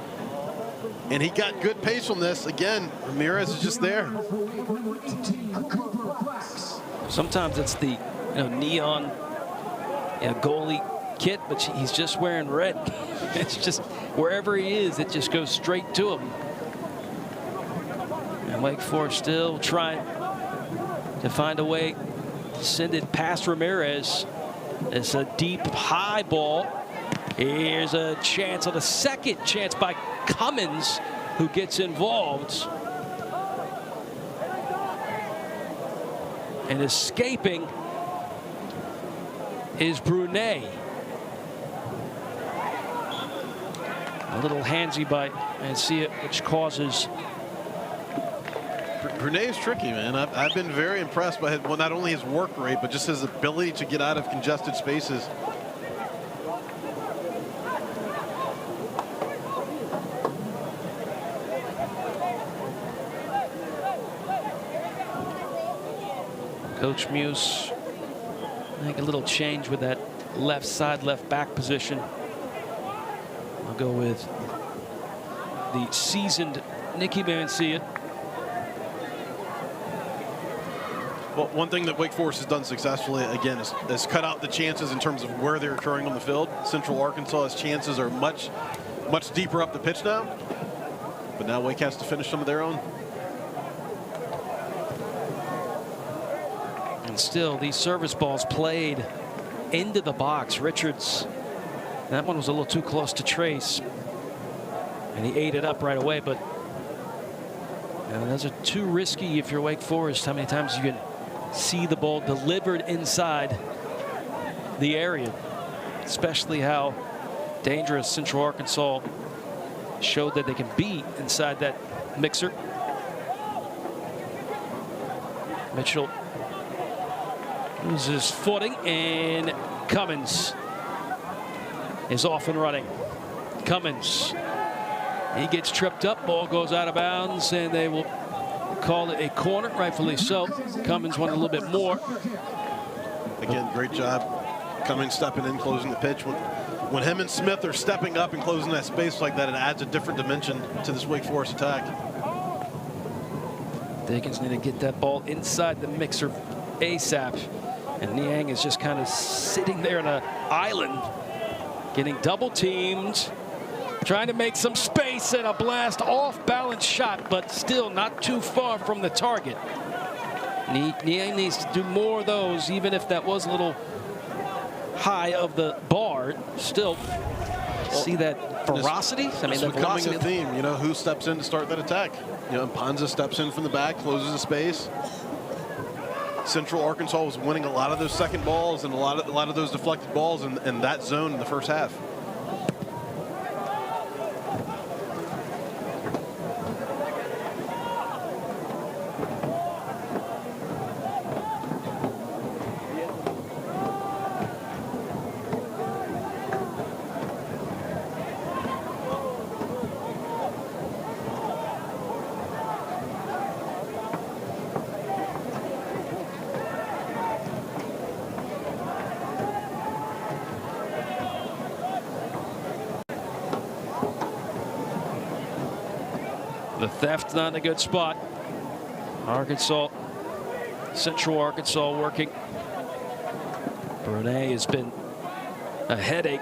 And he got good pace on this. Again, Ramirez is just there. Sometimes it's the neon goalie kit, but he's just wearing red. It's just wherever he is, it just goes straight to him. And Wake Forest still trying to find a way to send it past Ramirez. It's a deep, high ball, Here's a chance on the second chance by Cummins, who gets involved. And escaping is Brunet. A little handsy by Mancia, which causes. Brunet is tricky, man. I've been very impressed by well, not only his work rate, but just his ability to get out of congested spaces. Coach Muse, I think a little change with that left side, left back position. I'll go with the seasoned Nicky Mancia. Well, one thing that Wake Forest has done successfully, again, is cut out the chances in terms of where they're occurring on the field. Central Arkansas's chances are much deeper up the pitch now. But now Wake has to finish some of their own. And still, these service balls played into the box. Richards, that one was a little too close to Trace. And he ate it up right away, but those are too risky if you're Wake Forest. How many times you can see the ball delivered inside the area, especially how dangerous Central Arkansas showed that they can be inside that mixer. Mitchell loses footing, and Cummins is off and running. Cummins, he gets tripped up, ball goes out of bounds, and they will call it a corner, rightfully so. Cummins wanted a little bit more. Again, great job. Cummins stepping in, closing the pitch. When him and Smith are stepping up and closing that space like that, it adds a different dimension to this Wake Forest attack. Deacons need to get that ball inside the mixer ASAP. And Niang is just kind of sitting there on an island, getting double teamed, trying to make some space, and a blast off balance shot, but still not too far from the target. Niang needs to do more of those, even if that was a little high of the bar. Still, see that ferocity? I mean, that's becoming a theme. You know, who steps in to start that attack? You know, Panza steps in from the back, closes the space. Central Arkansas was winning a lot of those second balls and a lot of those deflected balls in that zone in the first half. The theft not in a good spot. Central Arkansas working. Brunet has been a headache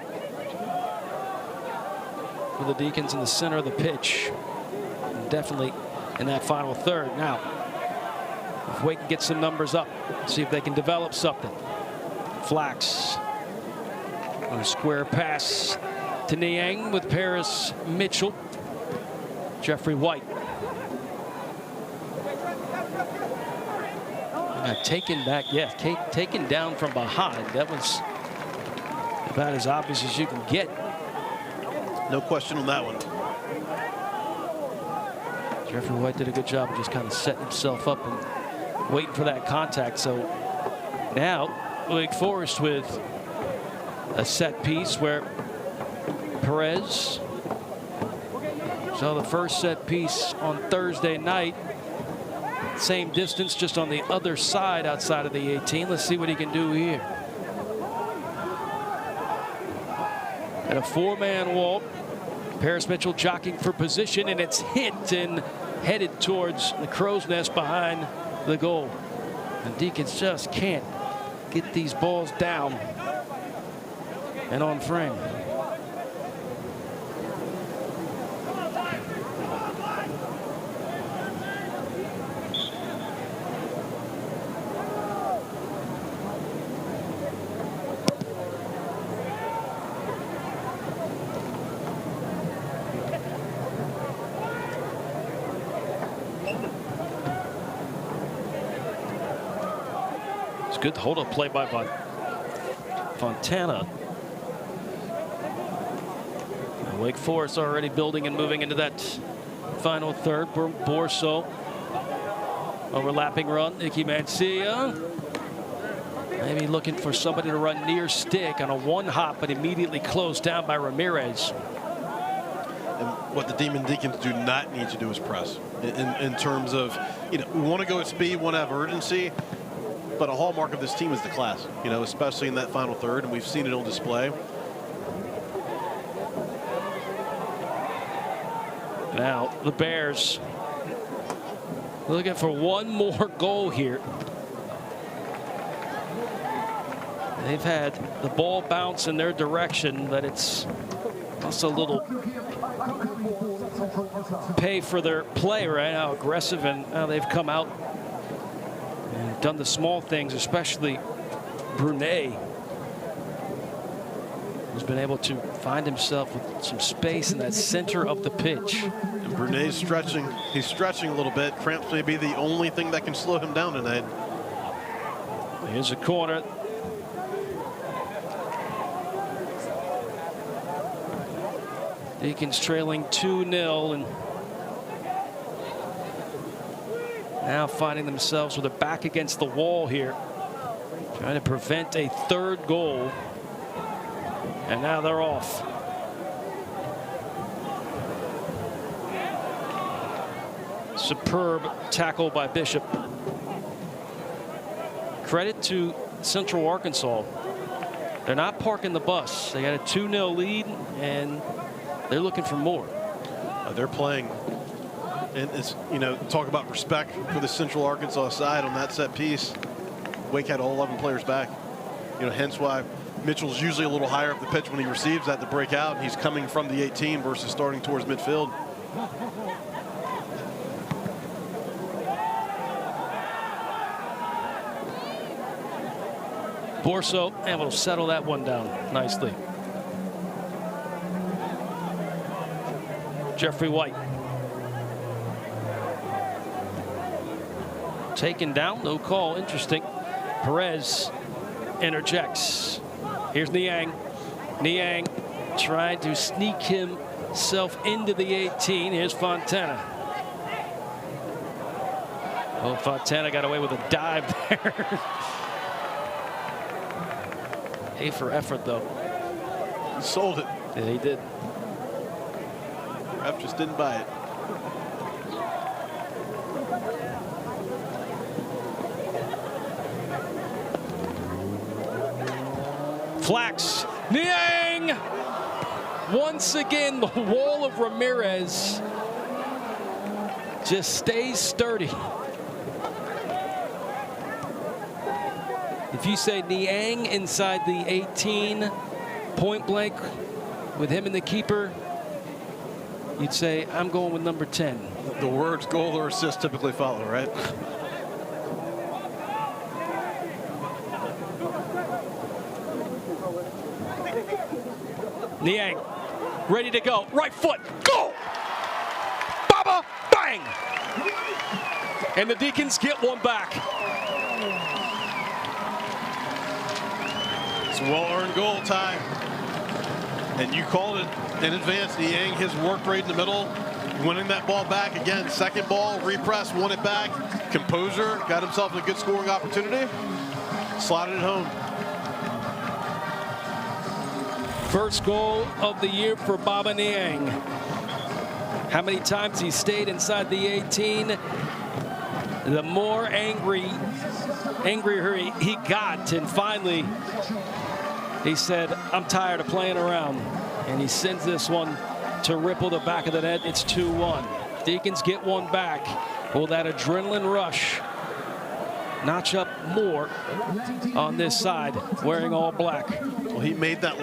for the Deacons in the center of the pitch. And definitely in that final third. Now, if Wake can get some numbers up, see if they can develop something. Flax on a square pass to Niang with Paris Mitchell. Jeffrey White. Taken back, taken down from behind. That was about as obvious as you can get. No question on that one. Jeffrey White did a good job of just kind of setting himself up and waiting for that contact. So now Wake Forest with a set piece where Perez saw the first set piece on Thursday night. Same distance, just on the other side outside of the 18. Let's see what he can do here. At a four-man wall, Paris Mitchell jockeying for position, and it's hit and headed towards the crow's nest behind the goal. And Deacons just can't get these balls down and on frame. Good hold-up play by Fontana. Wake Forest already building and moving into that final third. Borso. Overlapping run. Nicky Mancia. Maybe looking for somebody to run near stick on a one hop, but immediately closed down by Ramirez. And what the Deacons do not need to do is press. In terms of, we want to go at speed, want to have urgency, but a hallmark of this team is the class, especially in that final third, and we've seen it on display. Now the Bears looking for one more goal here. They've had the ball bounce in their direction, but it's also a little pay for their play right now, aggressive, and now they've come out and done the small things, especially Brunet, who's been able to find himself with some space in that center of the pitch. And Brunet's stretching. He's stretching a little bit. Cramps may be the only thing that can slow him down tonight. Here's a corner. Deacons trailing 2-0 and now finding themselves with their back against the wall here, trying to prevent a third goal. And now they're off. Superb tackle by Bishop. Credit to Central Arkansas. They're not parking the bus. They got a 2-0 lead, and they're looking for more. They're playing, and it's, talk about respect for the Central Arkansas side on that set piece. Wake had all 11 players back. Hence why Mitchell's usually a little higher up the pitch when he receives that to break out. He's coming from the 18 versus starting towards midfield. Borso able to settle that one down nicely. Jeffrey White. Taken down, no call, interesting. Perez interjects. Here's Niang. Niang tried to sneak himself into the 18. Here's Fontana. Oh, Fontana got away with a dive there. A for effort, though. He sold it. Yeah, he did. Ref just didn't buy it. Flax. Niang! Once again, the wall of Ramirez just stays sturdy. If you say Niang inside the 18, point blank, with him and the keeper, you'd say, I'm going with number 10. The words goal or assist typically follow, right? Niang, ready to go. Right foot, go! Baba, bang! And the Deacons get one back. It's a well-earned goal, Ty. And you called it in advance. Niang, his work rate in the middle, winning that ball back. Again, second ball, repress, won it back. Composure, got himself a good scoring opportunity. Slotted it home. First goal of the year for Baba Niang. How many times he stayed inside the 18, the more angrier he got. And finally, he said, I'm tired of playing around. And he sends this one to ripple the back of the net. It's 2-1. Deacons get one back. Will that adrenaline rush notch up more on this side, wearing all black? Well, he made that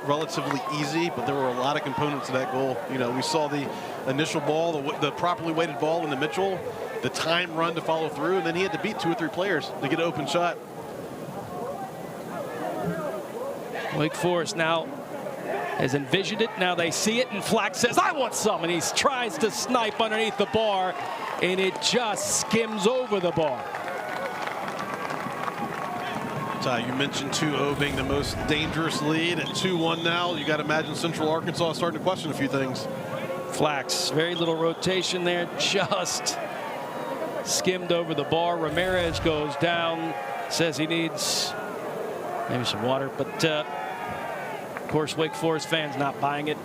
relatively easy, but there were a lot of components to that goal. We saw the initial ball, the properly weighted ball into Mitchell, the time run to follow through, and then he had to beat 2 or 3 players to get an open shot. Wake Forest now has envisioned it. Now they see it, and Flack says, I want some. And he tries to snipe underneath the bar, and it just skims over the bar. Ty, you mentioned 2-0 being the most dangerous lead. At 2-1 now, you got to imagine Central Arkansas starting to question a few things. Flax, very little rotation there, just skimmed over the bar. Ramirez goes down, says he needs maybe some water, but of course Wake Forest fans not buying it.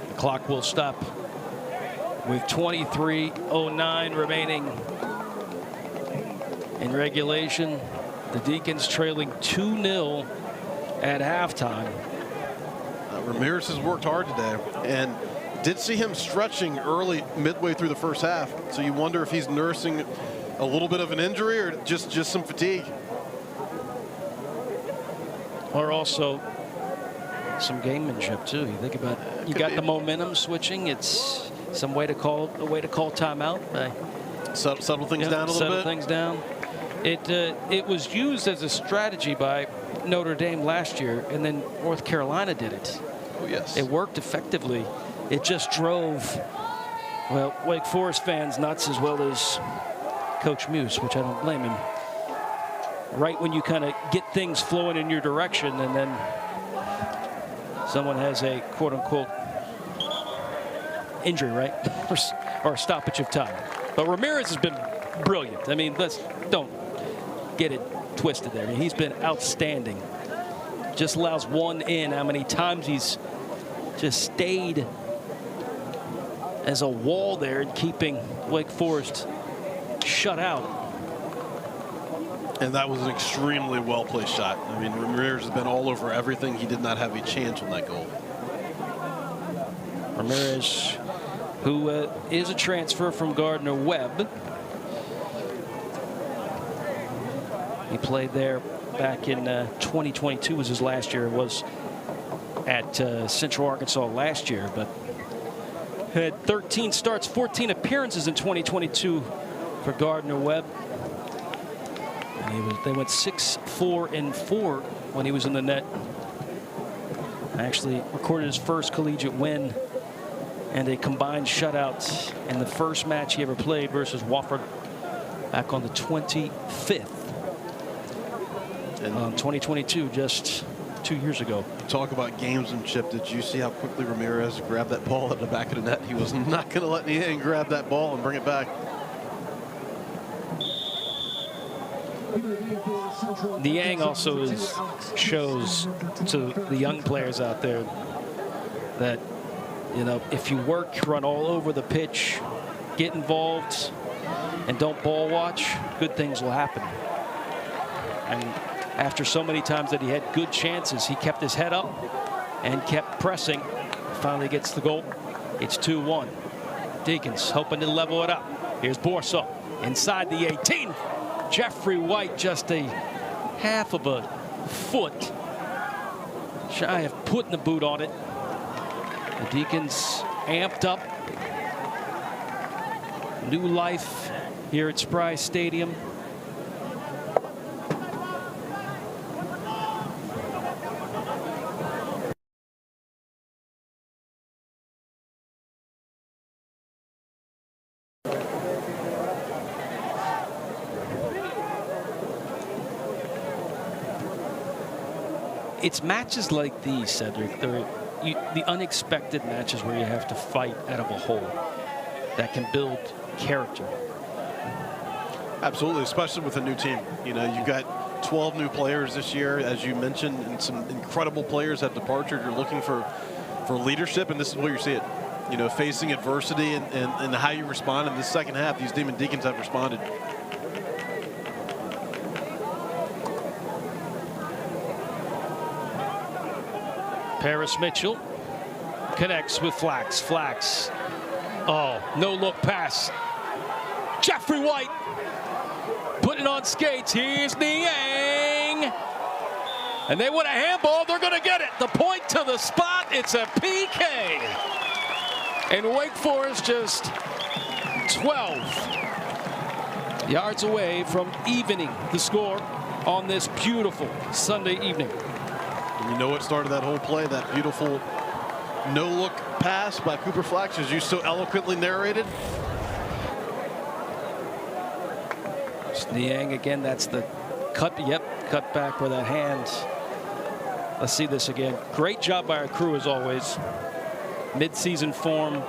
The clock will stop with 23:09 remaining in regulation. The Deacons trailing 2-0 at halftime. Ramirez has worked hard today, and did see him stretching early, midway through the first half. So you wonder if he's nursing a little bit of an injury or just some fatigue. Or also some gamemanship too. You think about it. You got the momentum switching. It's some way to call timeout. Settle things down a little bit. Settle things down. It was used as a strategy by Notre Dame last year, and then North Carolina did it. Oh yes. It worked effectively. It just drove, well, Wake Forest fans nuts, as well as Coach Muse, which I don't blame him. Right when you kind of get things flowing in your direction, and then someone has a quote-unquote injury, right? or stoppage of time. But Ramirez has been brilliant. I mean, don't get it twisted there. I mean, he's been outstanding. Just allows one in. How many times he's just stayed as a wall there and keeping Wake Forest shut out. And that was an extremely well-placed shot. I mean, Ramirez has been all over everything. He did not have a chance on that goal. Ramirez, who is a transfer from Gardner-Webb. He played there back in 2022 was his last year. It was at Central Arkansas last year, but had 13 starts, 14 appearances in 2022 for Gardner-Webb. And they went 6-4-4 when he was in the net. Actually recorded his first collegiate win and a combined shutout in the first match he ever played versus Wofford back on the 25th. And 2022, just 2 years ago. Talk about gamesmanship. Did you see how quickly Ramirez grabbed that ball at the back of the net? He was not going to let Niang grab that ball and bring it back. Niang also shows to the young players out there that, you know, if you work, run all over the pitch, get involved, and don't ball watch, good things will happen. And after so many times that he had good chances, he kept his head up and kept pressing. Finally gets the goal. It's 2-1. Deacons hoping to level it up. Here's Borso inside the 18. Jeffrey White just a half of a foot shy of putting the boot on it. The Deacons amped up. New life here at Spry Stadium. It's matches like these, Cedric, the unexpected matches where you have to fight out of a hole that can build character. Absolutely, especially with a new team. You know, you've got 12 new players this year, as you mentioned, and some incredible players have departed. You're looking for leadership, and this is where you see it. You know, facing adversity and how you respond in the second half. These Demon Deacons have responded. Paris Mitchell connects with Flax. Flax. Oh, no look pass. Jeffrey White putting on skates. Here's Niang. And they want a handball. They're going to get it. The point to the spot. It's a PK. And Wake Forest just 12 yards away from evening the score on this beautiful Sunday evening. And you know what started that whole play? That beautiful no-look pass by Cooper Flax, as you so eloquently narrated. Niang again. That's the cut. Yep, cut back where that hand. Let's see this again. Great job by our crew as always. Mid-season form,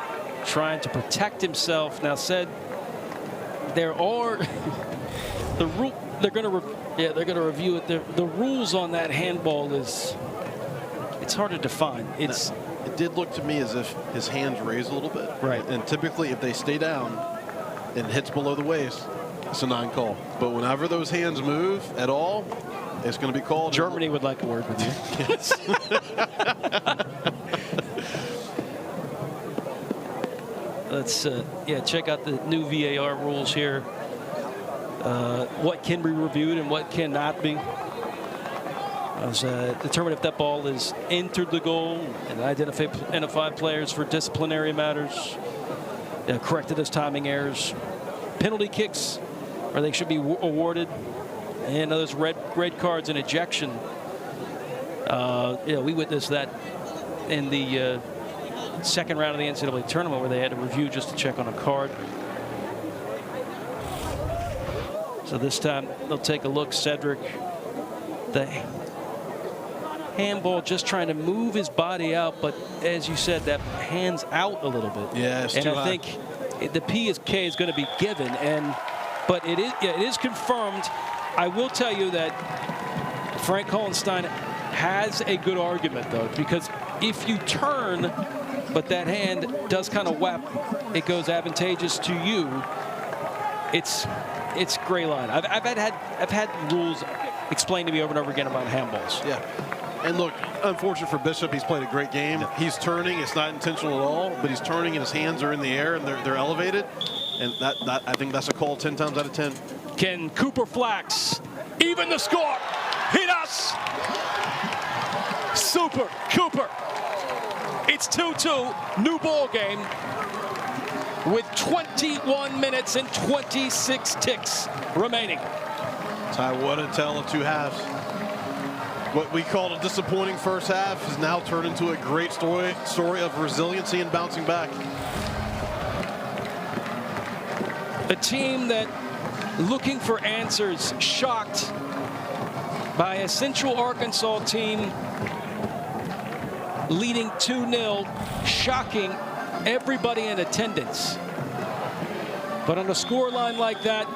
trying to protect himself. Now said there are the rule. They're going to review it. The rules on that handball it's hard to define. It did look to me as if his hands raised a little bit. Right. And typically, if they stay down and hits below the waist, it's a non-call. But whenever those hands move at all, it's going to be called. Germany would like a word with you. Yes. Let's check out the new VAR rules here. What can be reviewed and what cannot be. Determine if that ball is entered the goal and identify players for disciplinary matters. Corrected as timing errors. Penalty kicks, or they should be awarded. And those red cards and ejection. We witnessed that in the second round of the NCAA tournament where they had to review just to check on a card. So this time they'll take a look. Cedric, the handball just trying to move his body out, but as you said, that hand's out a little bit. Yeah, it's and too I high. think the PK is going to be given, but it is confirmed. I will tell you that Frank Hohenstein has a good argument though, because if you turn, but that hand does kind of whap, it goes advantageous to you. It's gray line. I've had rules explained to me over and over again about handballs. Yeah. And look, unfortunate for Bishop, he's played a great game. Yeah. He's turning. It's not intentional at all, but he's turning and his hands are in the air and they're elevated. And that I think that's a call 10 times out of 10. Can Cooper Flax even the score? He does. Super Cooper. It's 2-2. New ball game with 21 minutes and 26 ticks remaining. Ty, what a tale of two halves. What we called a disappointing first half has now turned into a great story of resiliency and bouncing back. A team that looking for answers, shocked by a Central Arkansas team leading 2-0, shocking everybody in attendance. But on a scoreline like that,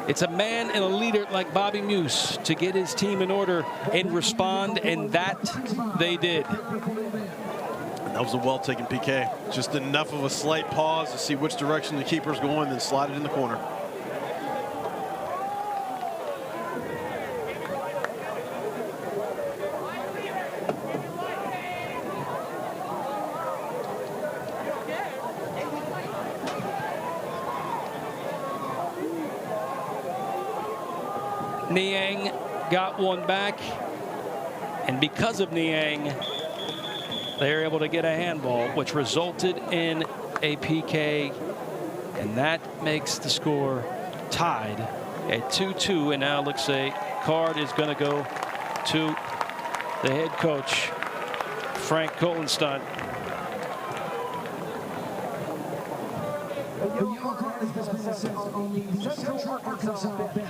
it's a man and a leader like Bobby Muse to get his team in order and respond, and that they did. And that was a well-taken PK. Just enough of a slight pause to see which direction the keeper's going, then slide it in the corner. Niang got one back, and because of Niang, they were able to get a handball, which resulted in a PK, and that makes the score tied at 2-2. And now looks like a card is going to go to the head coach, Frank Hohenstein. The yellow card has been assessed on the Central Arkansas bench.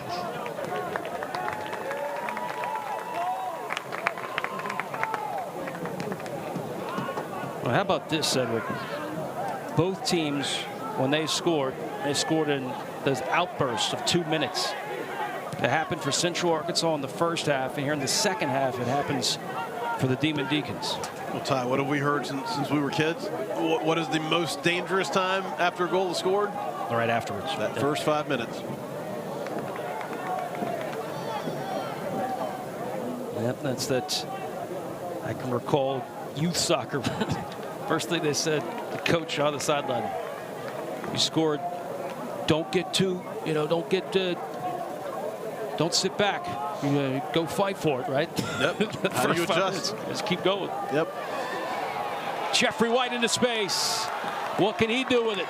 Well, how about this, Cedric? Both teams, when they scored in those outbursts of 2 minutes. It happened for Central Arkansas in the first half, and here in the second half, it happens for the Demon Deacons. Well, Ty, what have we heard since we were kids? What is the most dangerous time after a goal is scored? Right afterwards. That first 5 minutes. Yep, that's that. I can recall youth soccer. First thing they said, the coach on the sideline, you scored, don't get too, don't sit back. Go fight for it, right? Yep. How do you adjust? Just keep going. Yep. Jeffrey White into space. What can he do with it?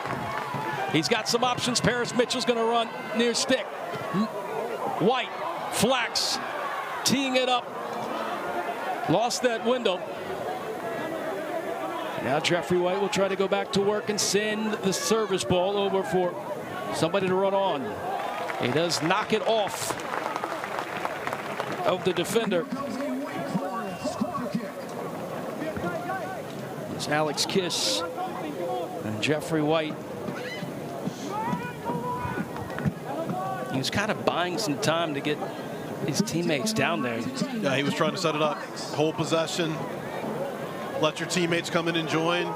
He's got some options. Paris Mitchell's going to run near stick. White, Flax, teeing it up. Lost that window. Now Jeffrey White will try to go back to work and send the service ball over for somebody to run on. He does knock it off. of the defender. It's Alex Kiss and Jeffrey White. He was kind of buying some time to get his teammates down there. Yeah, he was trying to set it up. Hold possession. Let your teammates come in and join.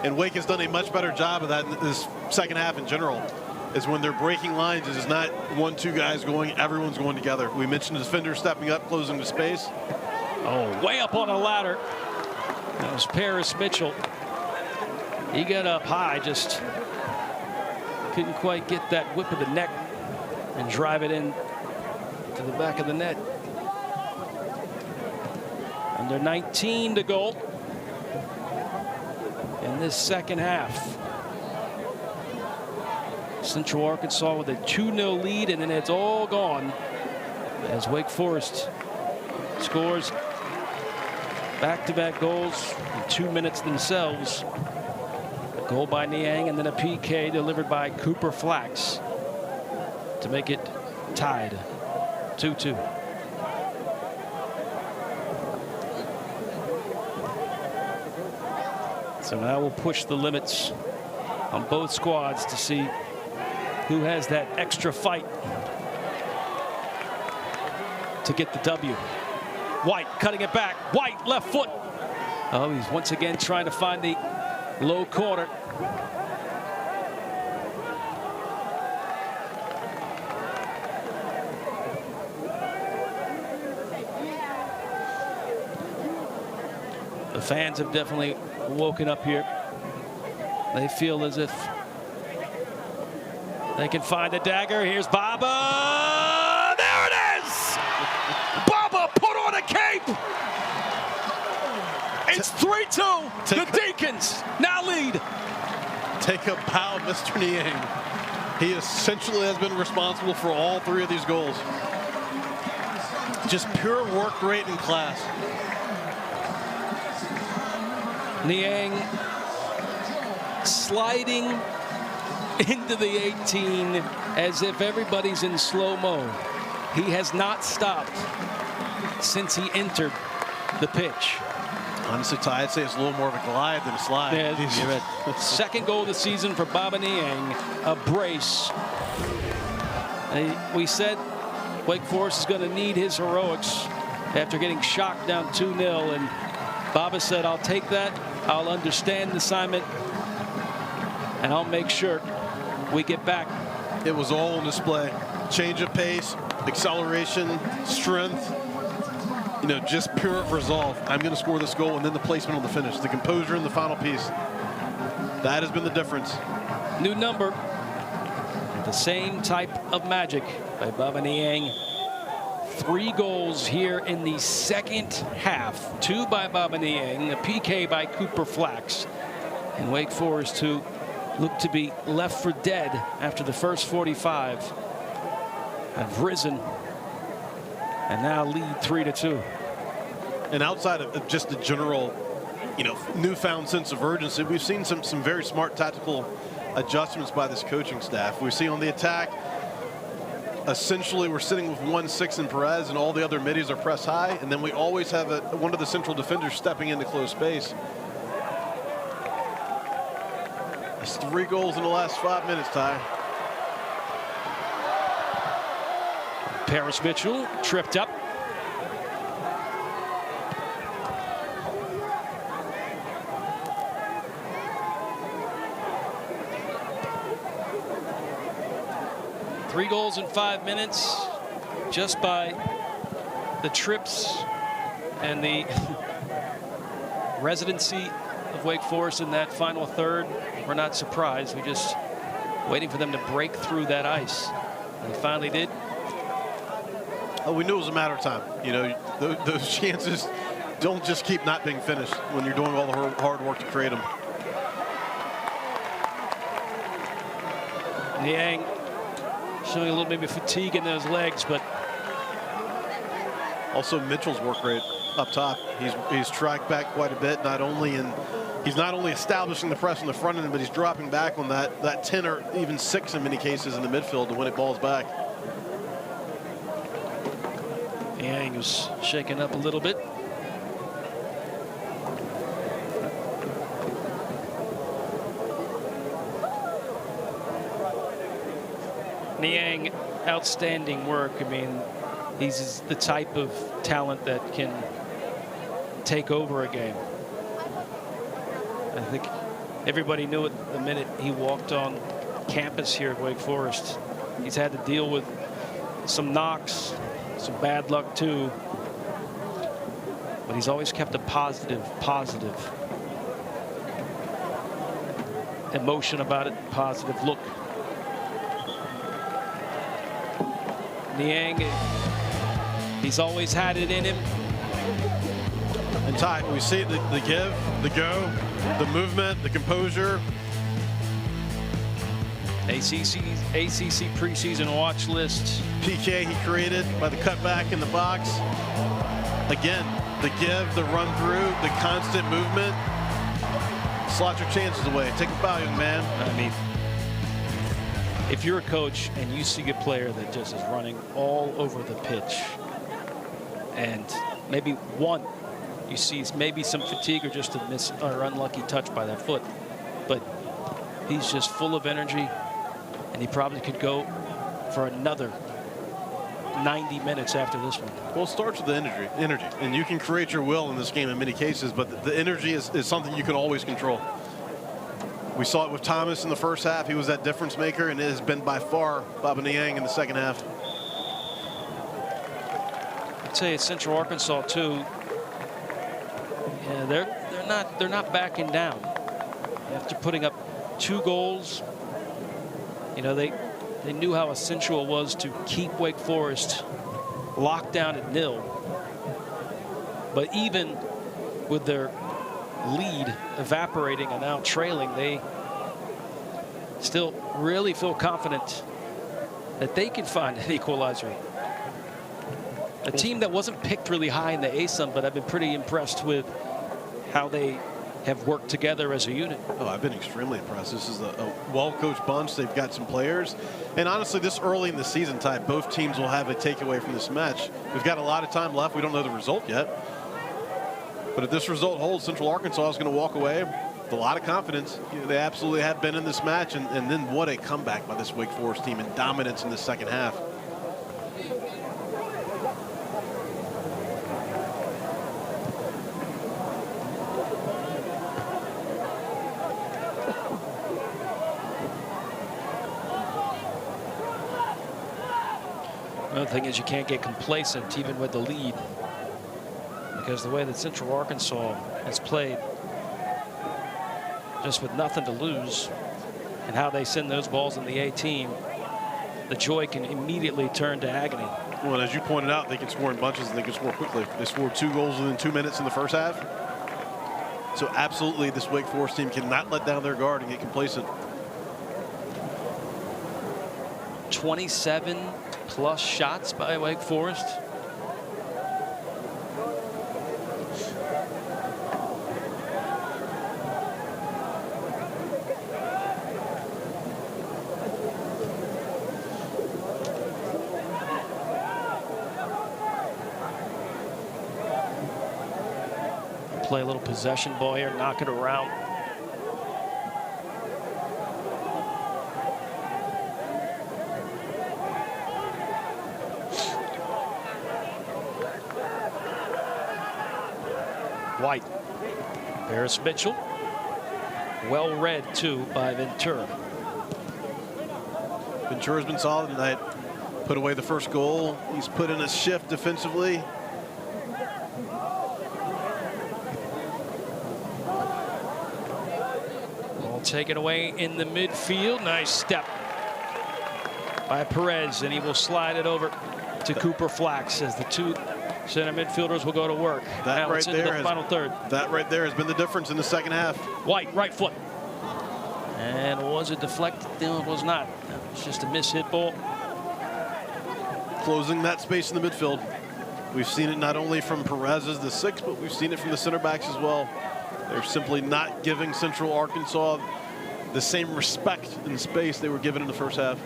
And Wake has done a much better job of that in this second half in general. Is when they're breaking lines, it is not 1-2 guys going, everyone's going together. We mentioned the defender stepping up, closing the space. Oh, way up on a ladder. That was Paris Mitchell. He got up high, just couldn't quite get that whip of the neck and drive it in to the back of the net. Under 19 to go in this second half. Central Arkansas with a 2-0 lead, and then it's all gone as Wake Forest scores back-to-back goals in 2 minutes themselves. A goal by Niang and then a PK delivered by Cooper Flax to make it tied 2-2. So now we'll push the limits on both squads to see who has that extra fight to get the W. White cutting it back. White left foot. Oh, he's once again trying to find the low corner. The fans have definitely woken up here. They feel as if they can find the dagger. Here's Baba. There it is! Baba put on a cape. It's 3-2. The Deacons now lead. Take a bow, Mr. Niang. He essentially has been responsible for all 3 of these goals. Just pure work rate and class. Niang sliding into the 18 as if everybody's in slow-mo. He has not stopped since he entered the pitch. Honestly, Ty, I'd say it's a little more of a glide than a slide. Yeah, second goal of the season for Baba Niang, a brace. We said Wake Forest is going to need his heroics after getting shocked down 2-0, and Baba said, I'll take that, I'll understand the assignment, and I'll make sure we get back. It was all on display. Change of pace, acceleration, strength, you know, just pure resolve. I'm going to score this goal, and then the placement on the finish, the composure in the final piece. That has been the difference. New number, the same type of magic by Baba Niang. 3 goals here in the second half. 2 by Baba Niang, a PK by Cooper Flax. And Wake Forest, who looked to be left for dead after the first 45, have risen and now lead 3-2. And outside of just the general, you know, newfound sense of urgency, we've seen some very smart tactical adjustments by this coaching staff. We see on the attack, essentially we're sitting with 1-6 in Perez, and all the other middies are pressed high, and then we always have one of the central defenders stepping into close space. It's 3 goals in the last 5 minutes, Ty. Paris Mitchell tripped up. Three goals in 5 minutes just by the trips and the residency of Wake Forest in that final third. We're not surprised. We're just waiting for them to break through that ice. And they finally did. Oh, we knew it was a matter of time. You know, those chances don't just keep not being finished when you're doing all the hard work to create them. Niang showing a little bit of fatigue in those legs, but also Mitchell's work rate up top. He's tracked back quite a bit. He's not only establishing the press on the front end, but he's dropping back on that 10 or even 6 in many cases in the midfield to win it balls back. Niang was shaken up a little bit. Niang, outstanding work. I mean, he's the type of talent that can take over a game. I think everybody knew it the minute he walked on campus here at Wake Forest. He's had to deal with some knocks, some bad luck too, but he's always kept a positive emotion about it, positive look. Niang, he's always had it in him. And Ty, we see the give, the go, the movement, the composure. ACC preseason watch list. PK he created by the cutback in the box. Again, the give, the run through, the constant movement. Slot your chances away. Take a foul, young man. I mean, if you're a coach and you see a player that just is running all over the pitch, and maybe you see maybe some fatigue or just a miss or unlucky touch by that foot, but he's just full of energy, and he probably could go for another 90 minutes after this one. Well, it starts with the energy, and you can create your will in this game in many cases, but the energy is something you can always control. We saw it with Thomas in the first half. He was that difference maker, and it has been by far Baba Niang in the second half. I'd say it's Central Arkansas too. Yeah, they're not backing down after putting up 2 goals. You know, they knew how essential it was to keep Wake Forest locked down at 0. But even with their lead evaporating and now trailing, they still really feel confident that they can find an equalizer. A team that wasn't picked really high in the ASUN, but I've been pretty impressed with how they have worked together as a unit. Oh, I've been extremely impressed. This is a well-coached bunch. They've got some players. And honestly, this early in the season, Ty, both teams will have a takeaway from this match. We've got a lot of time left. We don't know the result yet. But if this result holds, Central Arkansas is going to walk away with a lot of confidence. You know, they absolutely have been in this match. And then what a comeback by this Wake Forest team and dominance in the second half. Another thing is you can't get complacent even with the lead, because the way that Central Arkansas has played just with nothing to lose and how they send those balls in the A team, the joy can immediately turn to agony. Well, as you pointed out, they can score in bunches and they can score quickly. They scored 2 goals within 2 minutes in the first half. So absolutely, this Wake Forest team cannot let down their guard and get complacent. 27 plus shots by Wake Forest. Play a little possession ball here, knock it around. White. Paris Mitchell. Well read, too, by Ventura. Ventura's been solid tonight. Put away the first goal. He's put in a shift defensively. Ball taken away in the midfield. Nice step by Perez, and he will slide it over to Cooper Flax as the 2 center midfielders will go to work. That now right it's into there the final third. That right there has been the difference in the second half. White, right foot. And was it deflected? No, it was not. It's just a miss-hit ball. Closing that space in the midfield. We've seen it not only from Perez as the 6, but we've seen it from the center backs as well. They're simply not giving Central Arkansas the same respect in space they were given in the first half.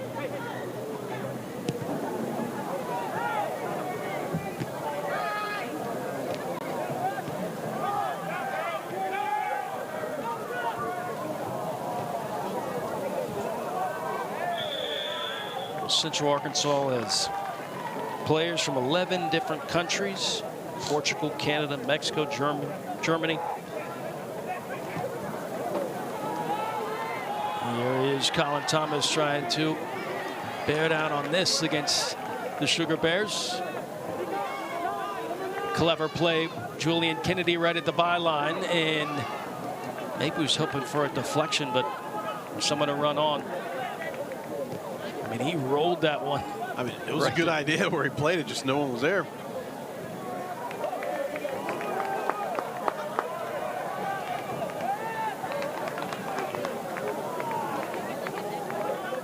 Central Arkansas has players from 11 different countries: Portugal, Canada, Mexico, Germany. Here is Colin Thomas trying to bear down on this against the Sugar Bears. Clever play, Julian Kennedy right at the byline, and maybe he was hoping for a deflection, but someone to run on. I mean, he rolled that one. I mean, it was a good idea where he played it, just no one was there.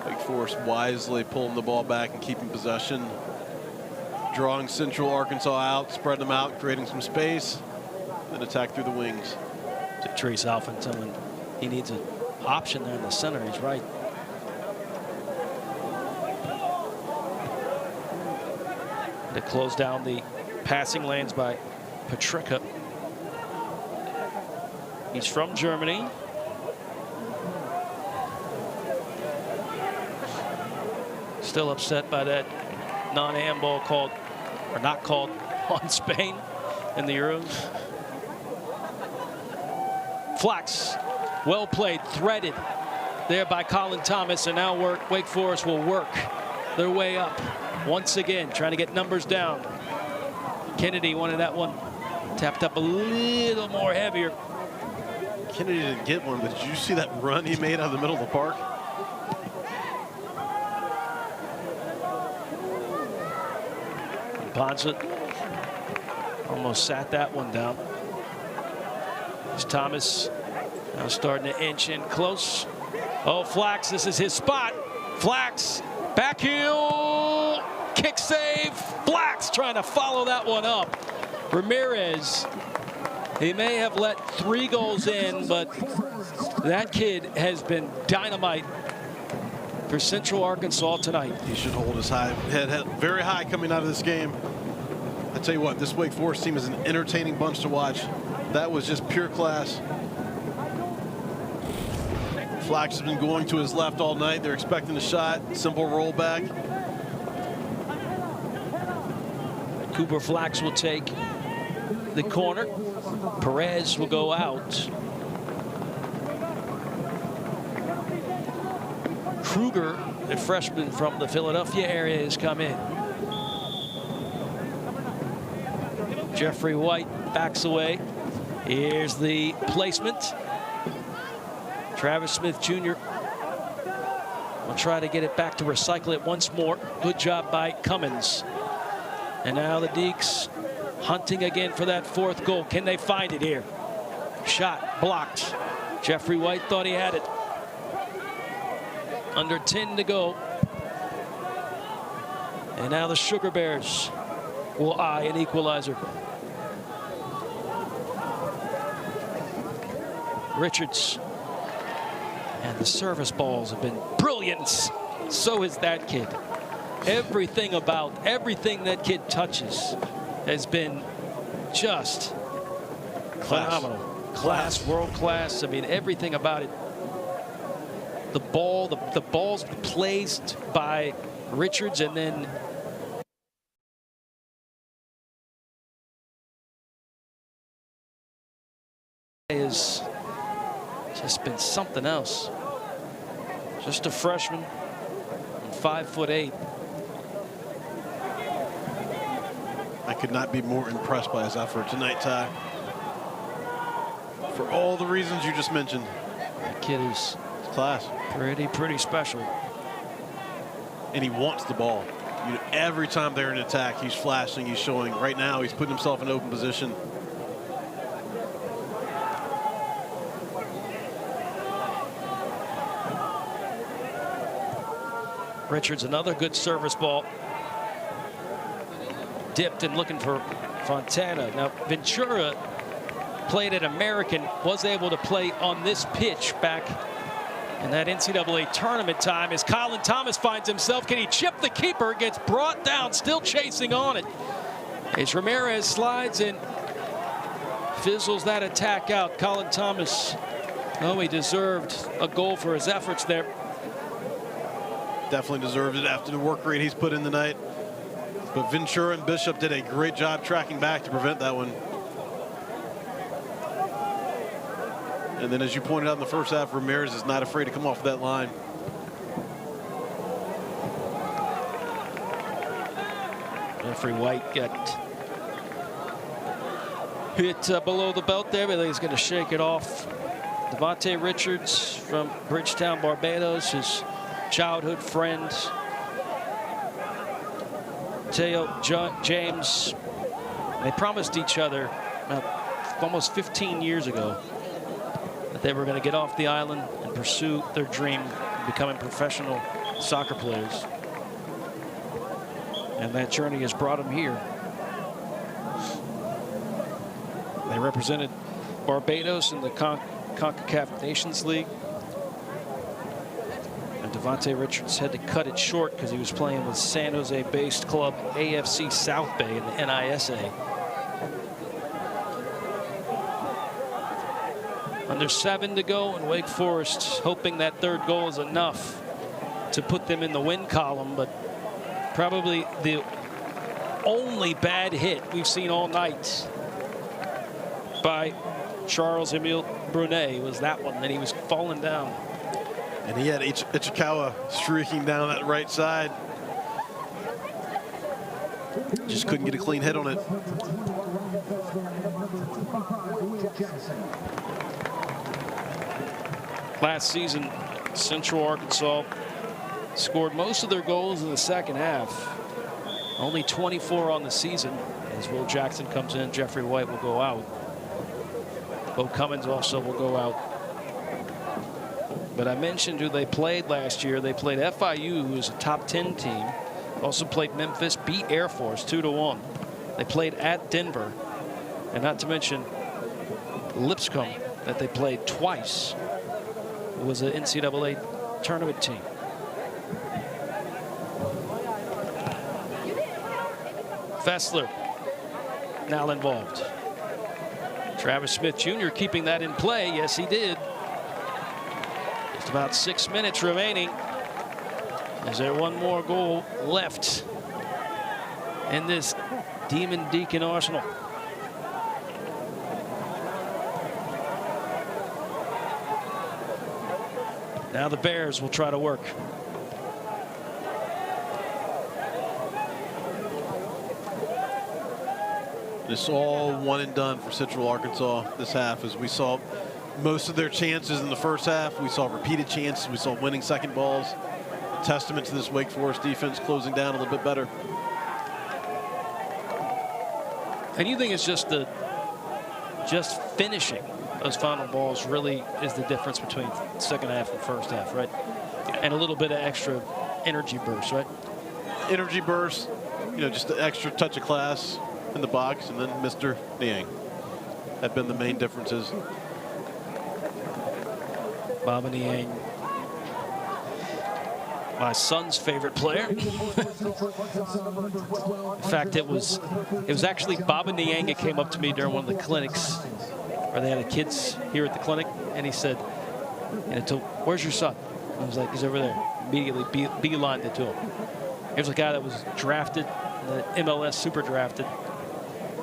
Wake Forest wisely pulling the ball back and keeping possession, drawing Central Arkansas out, spreading them out, creating some space, then attack through the wings. To Trace Alphen telling he needs an option there in the center. He's right. To close down the passing lanes by Petricka. He's from Germany. Still upset by that non-handball called, or not called, on Spain in the Euros. Flax, well played, threaded there by Colin Thomas, and now Wake Forest will work their way up once again, trying to get numbers down. Kennedy wanted that one tapped up a little more heavier. Kennedy didn't get one, but did you see that run he made out of the middle of the park? Ponsa almost sat that one down. As Thomas now starting to inch in close. Oh, Flax, this is his spot. Flax, back heel, kick save. Flax trying to follow that one up. Ramirez, he may have let 3 goals in, but that kid has been dynamite for Central Arkansas tonight. He should hold his head very high coming out of this game. I tell you what, this Wake Forest team is an entertaining bunch to watch. That was just pure class. Flax has been going to his left all night. They're expecting a shot. Simple rollback. Cooper Flax will take the corner. Perez will go out. Kruger, a freshman from the Philadelphia area, has come in. Jeffrey White backs away. Here's the placement. Travis Smith Jr. will try to get it back to recycle it once more. Good job by Cummins. And now the Deeks hunting again for that 4th goal. Can they find it here? Shot blocked. Jeffrey White thought he had it. Under 10 to go. And now the Sugar Bears will eye an equalizer. Richards. And the service balls have been brilliant. So is that kid. Everything that kid touches has been just phenomenal. Class, world class. I mean, everything about it. The ball, the balls placed by Richards, and then has just been something else. Just a freshman, 5'8". I could not be more impressed by his effort tonight, Ty. For all the reasons you just mentioned. The kid is class. Pretty special. And he wants the ball. You know, every time they're in attack, he's flashing, he's showing. Right now, he's putting himself in open position. Richards, another good service ball. Dipped and looking for Fontana. Now, Ventura played at American, was able to play on this pitch back in that NCAA tournament time as Colin Thomas finds himself. Can he chip the keeper? Gets brought down, still chasing on it. As Ramirez slides and fizzles that attack out. Colin Thomas, oh, he deserved a goal for his efforts there. Definitely deserved it after the work rate he's put in tonight. But Ventura and Bishop did a great job tracking back to prevent that one. And then, as you pointed out in the first half, Ramirez is not afraid to come off that line. Jeffrey White got hit below the belt there, but he's going to shake it off. Devontae Richards from Bridgetown, Barbados, his childhood friend. Teo James, they promised each other almost 15 years ago that they were going to get off the island and pursue their dream of becoming professional soccer players. And that journey has brought them here. They represented Barbados in the CONCACAF Nations League. And Devontae Richards had to cut it short because he was playing with San Jose-based club AFC South Bay in the NISA. Under 7 to go, and Wake Forest hoping that third goal is enough to put them in the win column, but probably the only bad hit we've seen all night by Charles-Emile Brunet was that one, and he was falling down. And he had Ichikawa streaking down that right side. Just couldn't get a clean hit on it. Last season, Central Arkansas scored most of their goals in the second half. Only 24 on the season. As Will Jackson comes in, Jeffrey White will go out. Bo Cummins also will go out. But I mentioned who they played last year. They played FIU, who is a top 10 team. Also played Memphis, beat Air Force 2-1. They played at Denver. And not to mention Lipscomb, that they played twice. It was an NCAA tournament team. Fessler now involved. Travis Smith Jr. keeping that in play. Yes, he did. Just about 6 minutes remaining. Is there one more goal left in this Demon Deacon arsenal? Now the Bears will try to work. It's all one and done for Central Arkansas this half, as we saw most of their chances in the first half. We saw repeated chances. We saw winning second balls. A testament to this Wake Forest defense closing down a little bit better. And you think it's just finishing those final balls really is the difference between second half and first half, right? And a little bit of extra energy burst, right? Energy burst, you know, just the extra touch of class in the box, and then Mr. Niang have been the main differences. Baba Niang, my son's favorite player. In fact, it was actually Baba Niang that came up to me during one of the clinics where they had the kids here at the clinic, and he said, "Where's your son?" I was like, "He's over there." Immediately beelined it to him. Here's a guy that was drafted, the MLS super drafted.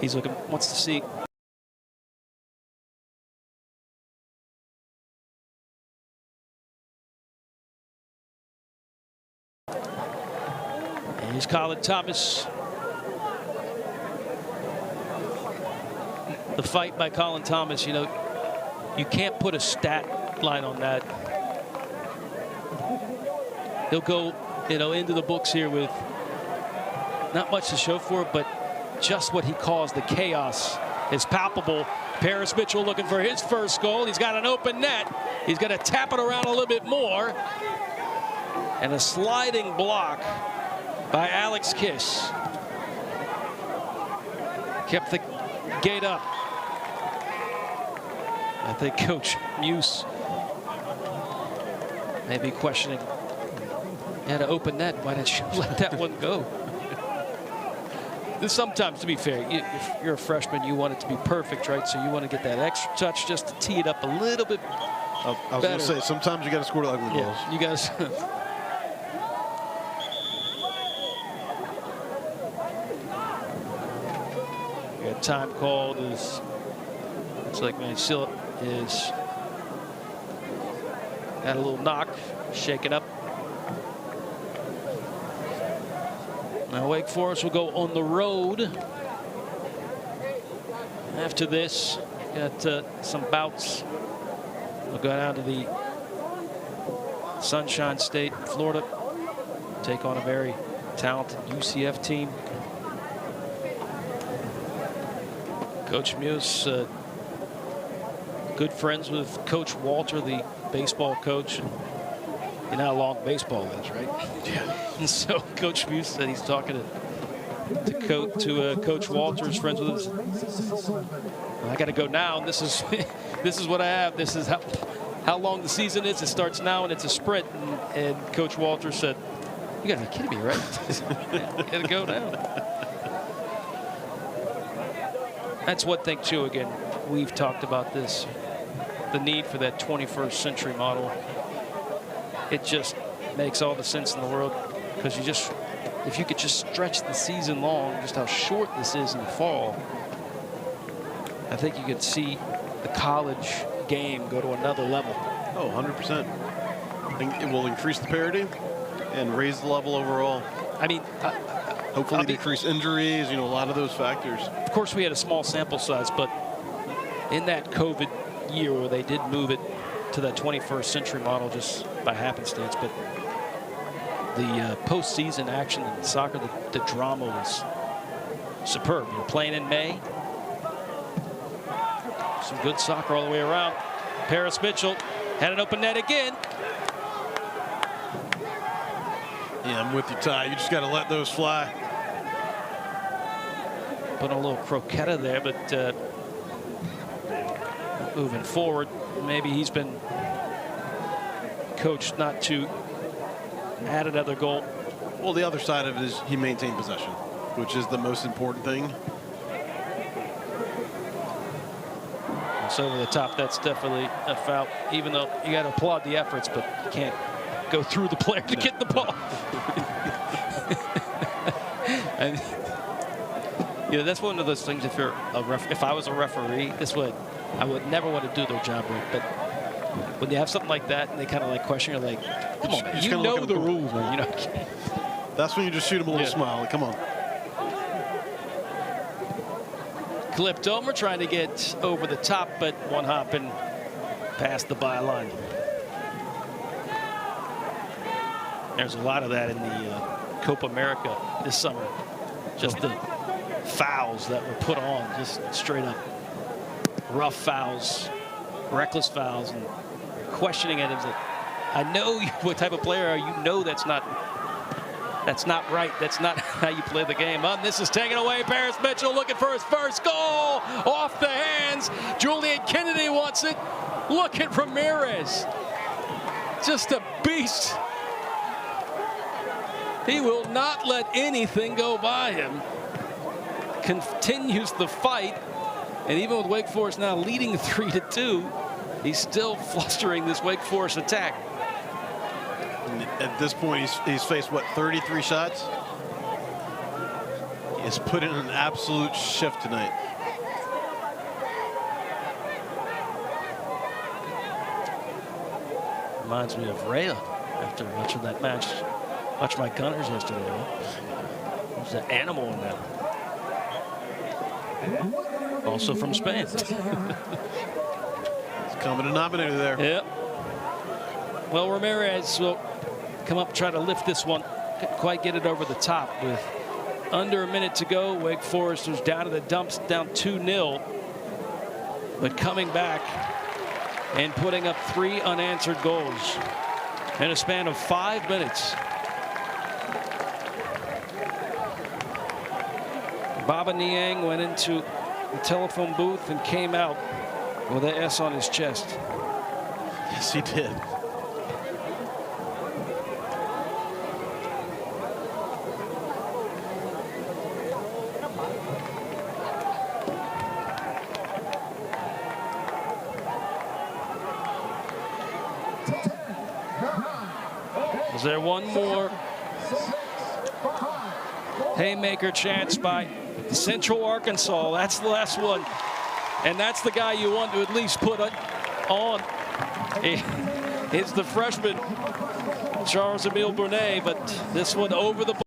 He's looking, wants to see. And here's Colin Thomas. The fight by Colin Thomas, you know, you can't put a stat line on that. He'll go, you know, into the books here with not much to show for it, but just what he caused, the chaos, is palpable. Paris Mitchell looking for his first goal. He's got an open net. He's going to tap it around a little bit more. And a sliding block by Alex Kiss kept the gate up. I think Coach Muse may be questioning. You had an open net. Why didn't you let that one go? Sometimes, to be fair, if you're a freshman, you want it to be perfect, right? So you want to get that extra touch just to tee it up a little bit I was going to say, sometimes you got to score ugly goals. You guys. time called is, looks like Mansilla is got a little knock, shaken up. Now Wake Forest will go on the road. After this, got some bouts. We'll go down to the Sunshine State, Florida, take on a very talented UCF team. Coach Muse, good friends with Coach Walter, the baseball coach. You know how long baseball is, right? Yeah. And so Coach Muse said he's talking to Coach Walter's friends with us. I got to go now. And this is this is what I have. This is how long the season is. It starts now and it's a sprint. And Coach Walter said, "You got to be kidding me, right? You got to go now." That's one thing too. Again, we've talked about this, the need for that 21st century model. It just makes all the sense in the world, because if you could just stretch the season long, just how short this is in the fall, I think you could see the college game go to another level. Oh, 100%. I think it will increase the parity and raise the level overall. I mean, hopefully decrease injuries, a lot of those factors. Of course, we had a small sample size, but in that COVID year where they did move it to that 21st century model just by happenstance, but the postseason action in soccer, the drama was superb. You're playing in May. Some good soccer all the way around. Paris Mitchell had an open net again. Yeah, I'm with you, Ty. You just got to let those fly. Put a little croqueta there, but moving forward, maybe he's been coached not to add another goal. Well, the other side of it is he maintained possession, which is the most important thing. It's over the top. That's definitely a foul, even though you got to applaud the efforts, but you can't go through the player to get the ball. And, that's one of those things. If you're if I was a referee, I would never want to do their job right. But when you have something like that and they kind of like question, you're like, come on, man, you know the rules, man. That's when you just shoot them a little smile. Like, come on. Clipped over, trying to get over the top, but one hopping past the byline. There's a lot of that in the Copa America this summer. Just the fouls that were put on, just straight up rough fouls, reckless fouls, and questioning it. Is like, I know what type of player are you? Know that's not right. That's not how you play the game. And this is taken away. Paris Mitchell looking for his first goal off the hands. Julian Kennedy wants it. Look at Ramirez. Just a beast. He will not let anything go by him. Continues the fight. And even with Wake Forest now leading 3-2, he's still flustering this Wake Forest attack. At this point, he's faced, what, 33 shots? He has put in an absolute shift tonight. Reminds me of Rhea after watching that match. Watched my Gunners yesterday. There's an animal in there. Also from Spain. It's common denominator there. Yeah. Well, Ramirez will come up, try to lift this one. Couldn't quite get it over the top with under a minute to go. Wake Forest was down to the dumps, down 2-0. But coming back and putting up 3 unanswered goals in a span of 5 minutes. Baba Niang went into the telephone booth and came out with an S on his chest. Yes, he did. Is there one more haymaker chance by Central Arkansas, that's the last one. And that's the guy you want to at least put on. It's the freshman, Charles Emile Brunet, but this one over the